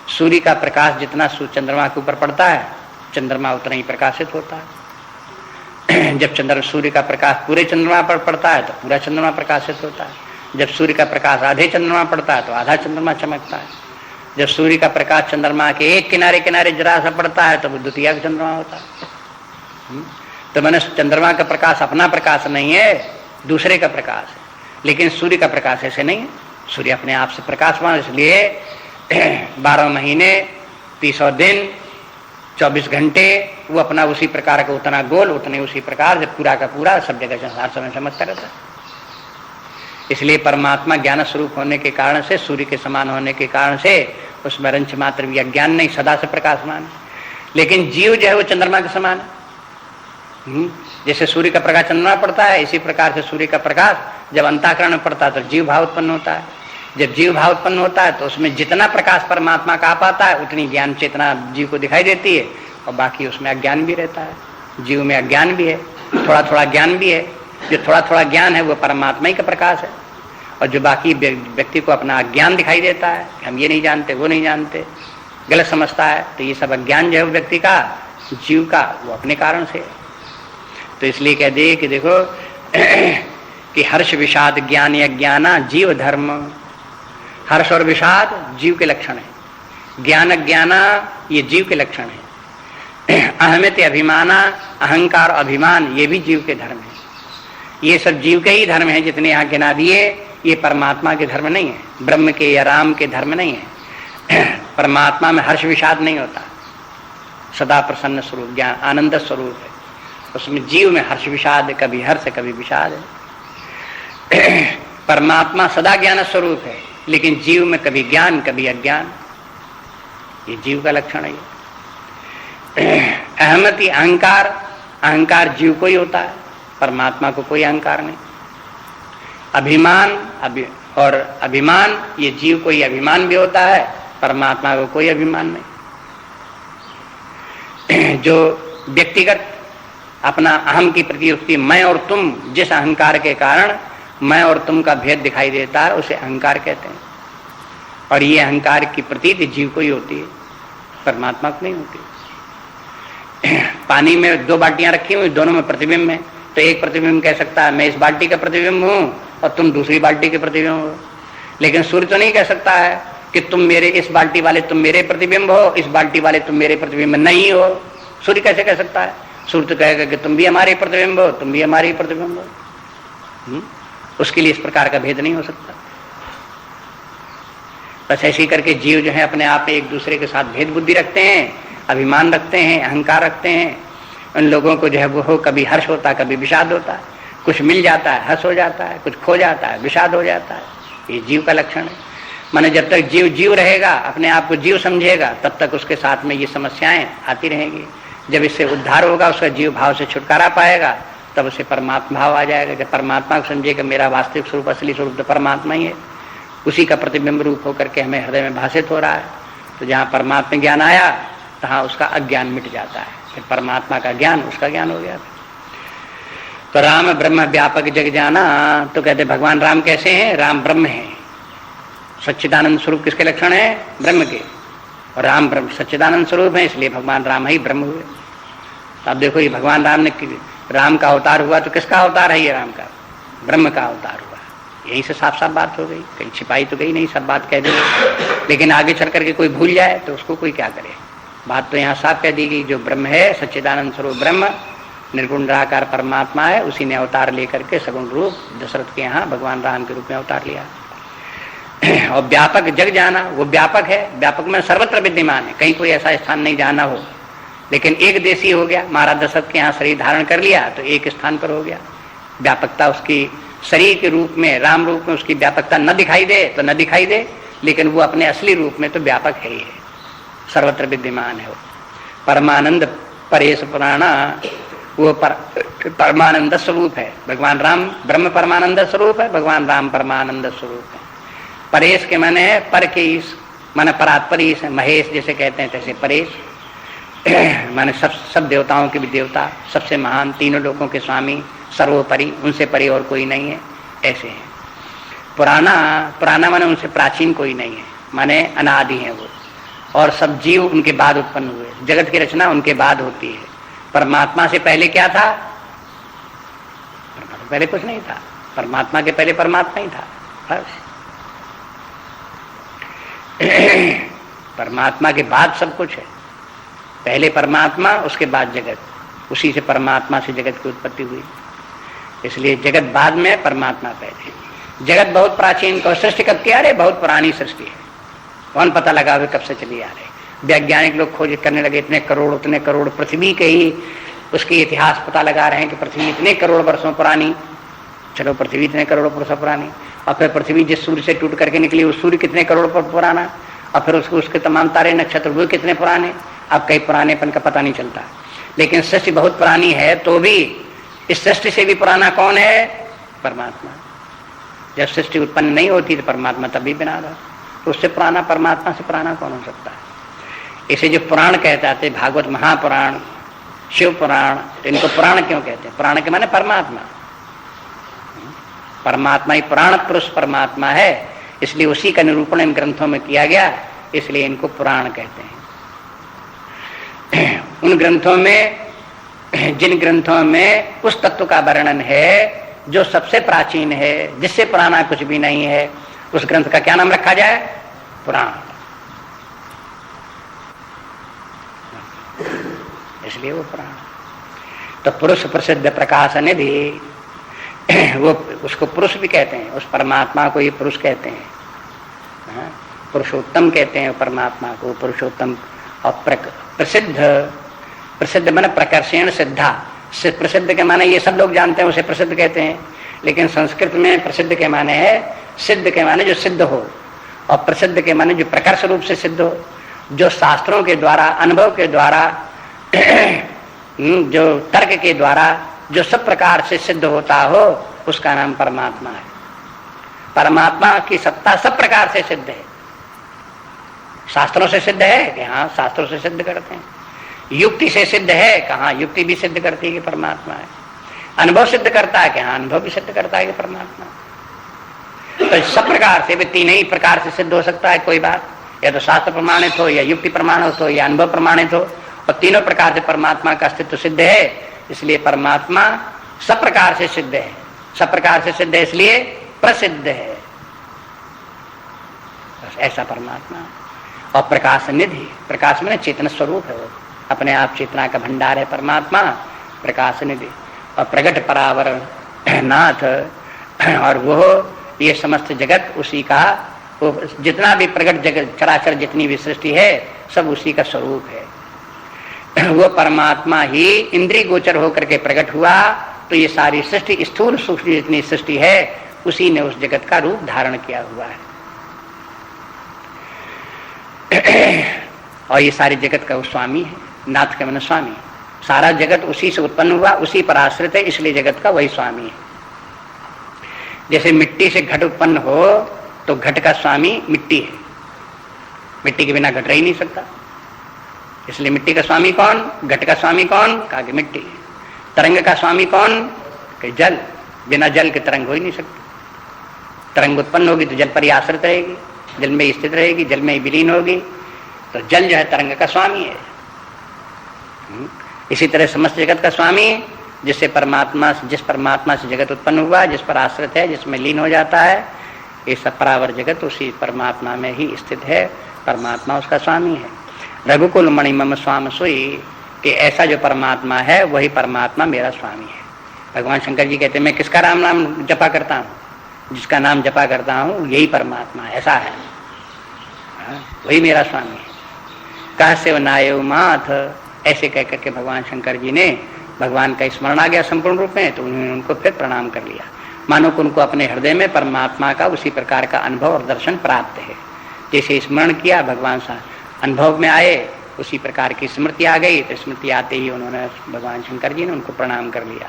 सूर्य का प्रकाश जितना चंद्रमा के ऊपर पड़ता है, चंद्रमा उतना ही प्रकाशित होता है। जब सूर्य का प्रकाश पूरे चंद्रमा पर पड़ता है तो पूरा चंद्रमा प्रकाशित होता है। जब सूर्य का प्रकाश आधे चंद्रमा पड़ता है तो आधा चंद्रमा चमकता है। जब सूर्य का प्रकाश चंद्रमा के एक किनारे किनारे जरा सा पड़ता है तो वो द्वितीय चंद्रमा होता है। तो मैंने चंद्रमा का प्रकाश अपना प्रकाश नहीं है, दूसरे का प्रकाश है। लेकिन सूर्य का प्रकाश ऐसे नहीं है, सूर्य अपने आप से प्रकाशवान, इसलिए 12 महीने 300 दिन 24 घंटे वो अपना उसी प्रकार का उतना गोल उतने उसी प्रकार से पूरा का पूरा सब जगह संसार समय चमकता रहता है। इसलिए परमात्मा ज्ञान स्वरूप होने के कारण से, सूर्य के समान होने के कारण से उसमें रंच मात्र भी अज्ञान नहीं, सदा से प्रकाशमान है। लेकिन जीव जो है वो चंद्रमा के समान है। जैसे सूर्य का प्रकाश चंद्रमा पड़ता है, इसी प्रकार से सूर्य का प्रकाश जब अंतःकरण में पड़ता है तो जीव भाव उत्पन्न होता है। जब जीव भाव उत्पन्न होता है तो उसमें जितना प्रकाश परमात्मा का आ पाता है उतनी ज्ञान चेतना जीव को दिखाई देती है, और बाकी उसमें अज्ञान भी रहता है। जीव में अज्ञान भी है, थोड़ा थोड़ा ज्ञान भी है। जो थोड़ा थोड़ा ज्ञान है वो परमात्मा ही का प्रकाश है, और जो बाकी व्यक्ति को अपना अज्ञान दिखाई देता है, हम ये नहीं जानते वो नहीं जानते, गलत समझता है, तो ये सब अज्ञान जो है व्यक्ति का, जीव का, वो अपने कारण से। तो इसलिए कह दे कि देखो कि हर्ष विषाद ज्ञान अज्ञाना जीव धर्म। हर्ष और विषाद जीव के लक्षण है, ज्ञान अज्ञाना ये जीव के लक्षण है। अहमित अभिमाना, अहंकार अभिमान ये भी जीव के धर्म है। ये सब जीव के ही धर्म है जितने यहाँ गिना दिए, ये परमात्मा के धर्म नहीं है, ब्रह्म के या राम के धर्म नहीं है। परमात्मा में हर्ष विषाद नहीं होता, सदा प्रसन्न स्वरूप ज्ञान आनंद स्वरूप है। उसमें जीव में हर्ष विषाद, कभी हर्ष कभी विषाद है। परमात्मा सदा ज्ञान स्वरूप है, लेकिन जीव में कभी ज्ञान कभी अज्ञान, ये जीव का लक्षण है। अहमति अहंकार, अहंकार जीव को ही होता है, परमात्मा को कोई अहंकार नहीं। अभिमान और अभिमान ये जीव को ही अभिमान भी होता है, परमात्मा को कोई अभिमान नहीं। जो व्यक्तिगत अपना अहम की प्रति मैं और तुम, जिस अहंकार के कारण मैं और तुम का भेद दिखाई देता है उसे अहंकार कहते हैं, और ये अहंकार की प्रतीति जीव को ही होती है, परमात्मा को नहीं होती। पानी में 2 बाल्टियां रखी हुई, दोनों में प्रतिबिंब है, तो एक प्रतिबिंब कह सकता है मैं इस बाल्टी का प्रतिबिंब हूं और तुम दूसरी बाल्टी के प्रतिबिंब हो। लेकिन सूर्य तो नहीं कह सकता है कि तुम मेरे, इस बाल्टी वाले तुम मेरे प्रतिबिंब हो, इस बाल्टी वाले तुम मेरे प्रतिबिंब नहीं हो। सूर्य कैसे कह सकता है? सूर्य तो कहेगा कि तुम भी हमारे प्रतिबिंब हो, तुम भी हमारे प्रतिबिंब हो। उसके लिए इस प्रकार का भेद नहीं हो सकता। बस ऐसे ही करके जीव जो है अपने आप में एक दूसरे के साथ भेद बुद्धि रखते हैं, अभिमान रखते हैं, अहंकार रखते हैं। उन लोगों को जो है वो कभी हर्ष होता है कभी विषाद होता है, कुछ मिल जाता है हर्ष हो जाता है, कुछ खो जाता है विषाद हो जाता है। ये जीव का लक्षण है। माने जब तक जीव जीव रहेगा, अपने आप को जीव समझेगा, तब तक उसके साथ में ये समस्याएं आती रहेंगी। जब इससे उद्धार होगा, उसका जीव भाव से छुटकारा पाएगा, तब उसे परमात्मा भाव आ जाएगा। जब परमात्मा को समझेगा मेरा वास्तविक स्वरूप असली स्वरूप तो परमात्मा ही है, उसी का प्रतिबिंब रूप होकर के हमें हृदय में भाषित हो रहा है, तो जहाँ परमात्मा ज्ञान आया तहाँ उसका अज्ञान मिट जाता है, फिर परमात्मा का ज्ञान उसका ज्ञान हो गया। तो राम ब्रह्म व्यापक जग जाना, तो कहते भगवान राम कैसे हैं? राम ब्रह्म है। सच्चिदानंद स्वरूप किसके लक्षण है? ब्रह्म के। और राम ब्रह्म सच्चिदानंद स्वरूप है, इसलिए भगवान राम ही ब्रह्म हुए। अब देखो ये भगवान राम ने, राम का अवतार हुआ तो किसका अवतार है? ये राम का, ब्रह्म का अवतार हुआ। यहीं से साफ साफ बात हो गई, कहीं छिपाई तो गई नहीं, सब बात कह दी। लेकिन आगे चल करके कोई भूल जाए तो उसको कोई क्या करे। बात तो यहाँ साफ कह दी गई, जो ब्रह्म है सच्चिदानंद स्वरूप ब्रह्म निर्गुण निराकार परमात्मा है, उसी ने अवतार लेकर के सगुण रूप दशरथ के यहाँ भगवान राम के रूप में अवतार लिया। और व्यापक जग जाना, वो व्यापक है, व्यापक में सर्वत्र विद्यमान है, कहीं कोई ऐसा स्थान नहीं जाना हो। लेकिन एक देशी हो गया, महाराज दशरथ के यहाँ शरीर धारण कर लिया तो एक स्थान पर हो गया। व्यापकता उसकी शरीर के रूप में, राम रूप में उसकी व्यापकता न दिखाई दे तो न दिखाई दे, लेकिन वो अपने असली रूप में तो व्यापक है ही है, सर्वत्र विद्यमान है। वो परमानंद परेश पुराणा, वो परमानंद स्वरूप है। भगवान राम ब्रह्म परमानंद स्वरूप है, भगवान राम परमानंद स्वरूप है। परेश के माने है पर के इस माने परात परेश, महेश जैसे कहते हैं तैसे परेश, माने सब देवताओं के भी देवता, सबसे महान, तीनों लोगों के स्वामी, सर्वोपरि, उनसे परे और कोई नहीं है, ऐसे हैं। पुराना माने उनसे प्राचीन कोई नहीं है, माने अनादि है वो, और सब जीव उनके बाद उत्पन्न हुए, जगत की रचना उनके बाद होती है। परमात्मा से पहले क्या था? पहले कुछ नहीं था, परमात्मा के पहले परमात्मा ही था, बस। परमात्मा के बाद सब कुछ है, पहले परमात्मा, उसके बाद जगत, उसी से परमात्मा से जगत की उत्पत्ति हुई, इसलिए जगत बाद में, परमात्मा पहले। जगत बहुत प्राचीन, को सृष्टि कब की? अरे बहुत पुरानी सृष्टि है, कौन पता लगा हुए कब से चली आ रही। वैज्ञानिक लोग खोज करने लगे, इतने करोड़ उतने करोड़, पृथ्वी के ही उसके इतिहास पता लगा रहे हैं कि पृथ्वी इतने करोड़ वर्षों पुरानी, चलो पृथ्वी इतने करोड़ वर्षों पुरानी, और फिर पृथ्वी जिस सूर्य से टूट करके निकली उस सूर्य कितने करोड़ पुराना, और फिर उसके तमाम तारे नक्षत्र वो कितने पुराने, अब कई पुरानेपन का पता नहीं चलता। लेकिन सृष्टि बहुत पुरानी है, तो भी इस सृष्टि से भी पुराना कौन है? परमात्मा। जब सृष्टि उत्पन्न नहीं होती तो परमात्मा तभी बना रहा, तो उससे पुराना, परमात्मा से पुराना कौन हो सकता है? इसे जो पुराण कहते थे, भागवत महापुराण, शिव पुराण, तो इनको पुराण क्यों कहते हैं? पुराण के माने परमात्मा, परमात्मा ही पुराण पुरुष परमात्मा है, इसलिए उसी का निरूपण इन ग्रंथों में किया गया, इसलिए इनको पुराण कहते हैं। उन ग्रंथों में, जिन ग्रंथों में उस तत्व का वर्णन है जो सबसे प्राचीन है, जिससे पुराना कुछ भी नहीं है, उस ग्रंथ का क्या नाम रखा जाए? पुराण। इसलिए वो पुराण। तो पुरुष प्रसिद्ध प्रकाश निधि, वो उसको पुरुष भी कहते हैं, उस परमात्मा को ये पुरुष कहते हैं, पुरुषोत्तम कहते हैं परमात्मा को, पुरुषोत्तम। और प्रसिद्ध माने प्रकर्षण सिद्धा, प्रसिद्ध के माने ये सब लोग जानते हैं, उसे प्रसिद्ध कहते हैं, लेकिन संस्कृत में प्रसिद्ध के माने है, सिद्ध के माने जो सिद्ध हो, और प्रसिद्ध के माने जो प्रकर्ष रूप से सिद्ध हो, जो शास्त्रों के द्वारा, अनुभव के द्वारा, जो तर्क के द्वारा, जो सब प्रकार से सिद्ध होता हो, उसका नाम परमात्मा है। परमात्मा की सत्ता सब प्रकार से सिद्ध है। शास्त्रों से सिद्ध है कि हाँ, शास्त्रों से सिद्ध करते हैं। युक्ति से सिद्ध है, कहाँ युक्ति भी सिद्ध करती है कि परमात्मा है। अनुभव सिद्ध करता है कि हाँ, अनुभव भी सिद्ध करता है कि परमात्मा। तो सब प्रकार से भी तीन ही प्रकार से सिद्ध हो सकता है कोई बात, या तो शास्त्र प्रमाणित हो, या युक्ति प्रमाणित हो, या अनुभव प्रमाणित हो, और तीनों प्रकार से परमात्मा का अस्तित्व सिद्ध है। इसलिए परमात्मा सब प्रकार से सिद्ध है, सब प्रकार से सिद्ध है, इसलिए प्रसिद्ध है। बस ऐसा परमात्मा। और प्रकाश निधि, प्रकाश में चेतन स्वरूप है, वो अपने आप चेतना का भंडार है परमात्मा, प्रकाश निधि। और प्रगट परावर नाथ, और वो ये समस्त जगत उसी का, वो जितना भी प्रगट जगत, चराचर जितनी भी सृष्टि है, सब उसी का स्वरूप है। वो परमात्मा ही इंद्रिय गोचर होकर के प्रकट हुआ, तो ये सारी सृष्टि, स्थूल सूक्ष्म जितनी सृष्टि है, उसी ने उस जगत का रूप धारण किया हुआ है। और ये सारे जगत का वो स्वामी है, नाथ के माने स्वामी। सारा जगत उसी से उत्पन्न हुआ, उसी पर आश्रित है, इसलिए जगत का वही स्वामी है। जैसे मिट्टी से घट उत्पन्न हो, तो घट का स्वामी मिट्टी है, मिट्टी के बिना घट रह ही नहीं सकता, इसलिए मिट्टी का स्वामी कौन? घट का स्वामी कौन? कहा कि मिट्टी। तरंग का स्वामी कौन? कि जल, बिना जल के तरंग हो ही नहीं सकती। तरंग उत्पन्न होगी तो जल पर ही आश्रित रहेगी, जल में स्थित रहेगी, जल में ही विलीन होगी, तो जल जो है तरंग का स्वामी है। इसी तरह समस्त जगत का स्वामी, जिससे परमात्मा, जिस परमात्मा से जगत उत्पन्न हुआ, जिस पर आश्रित है, जिसमें लीन हो जाता है, ये सब परावर जगत उसी परमात्मा में ही स्थित है, परमात्मा उसका स्वामी है। रघुकुल मणि मम स्वाम सोई, कि ऐसा जो परमात्मा है वही परमात्मा मेरा स्वामी है। भगवान शंकर जी कहते हैं मैं किसका राम नाम जपा करता हूँ? जिसका नाम जपा करता हूँ यही परमात्मा ऐसा है, वही मेरा स्वामी है। कह से नायो माथ, ऐसे कह करके भगवान शंकर जी ने, भगवान का स्मरण आ गया संपूर्ण रूप में, तो उन्होंने उनको फिर प्रणाम कर लिया, मानो को उनको अपने हृदय में परमात्मा का उसी प्रकार का अनुभव और दर्शन प्राप्त है। जैसे स्मरण किया भगवान सा अनुभव में आए, उसी प्रकार की स्मृति आ गई, तो स्मृति आते ही उन्होंने, भगवान शंकर जी ने उनको प्रणाम कर लिया।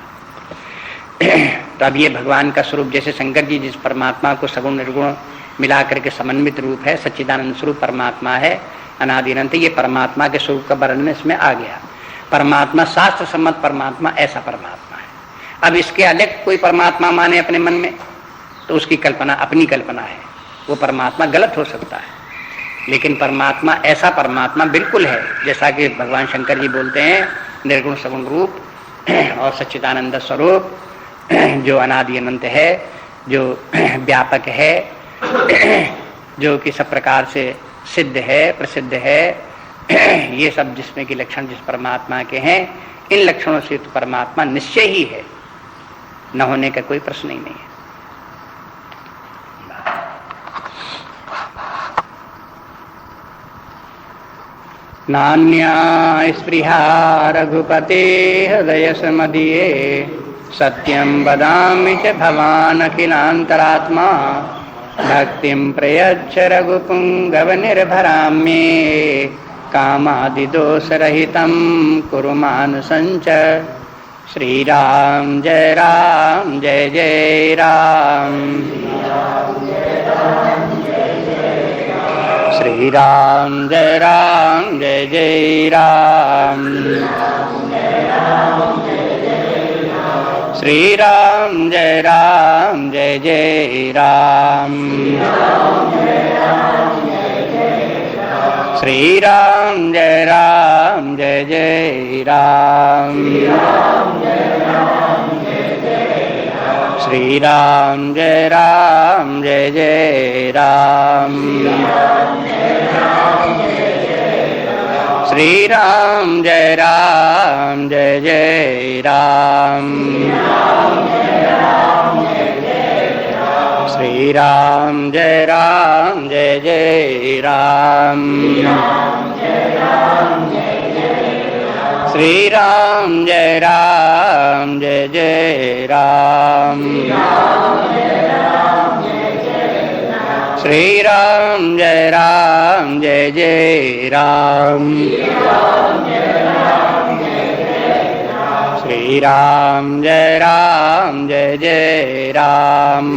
तो अब ये भगवान का स्वरूप, जैसे शंकर जी जिस परमात्मा को सगुण निर्गुण मिलाकर के समन्वित रूप है, सच्चिदानंद स्वरूप परमात्मा है, अनादि अनंत। ये परमात्मा के स्वरूप का वर्णन इसमें आ गया। परमात्मा शास्त्र सम्मत परमात्मा ऐसा परमात्मा है। अब इसके अलग कोई परमात्मा माने अपने मन में तो उसकी कल्पना अपनी कल्पना है, वो परमात्मा गलत हो सकता है। लेकिन परमात्मा ऐसा परमात्मा बिल्कुल है जैसा कि भगवान शंकर जी बोलते हैं, निर्गुण सगुण रूप और सच्चिदानंद स्वरूप, जो अनादि अनंत है, जो व्यापक है, जो कि सब प्रकार से सिद्ध है, प्रसिद्ध है, ये सब जिसमें कि लक्षण जिस परमात्मा के हैं, इन लक्षणों से तो परमात्मा निश्चय ही है, न होने का कोई प्रश्न ही नहीं है। नान्या स्पृहा रघुपते हृदय समदीये सत्यं वदामि च भवान् अखिलान्तरात्मा भक्तिं प्रयच्छ रघुपुङ्गवनिर्भरां मे कामादिदोषरहितं कुरु मानसञ्च। श्रीराम जय जय राम, श्रीराम जय जय राम, श्रीराम जय जय राम, श्रीराम जय जय राम, श्रीराम जय जय राम, श्रीराम जय जय राम, श्रीराम जय जय राम, श्रीराम जय जय राम, श्रीराम जय जय राम, श्रीराम जय जय राम,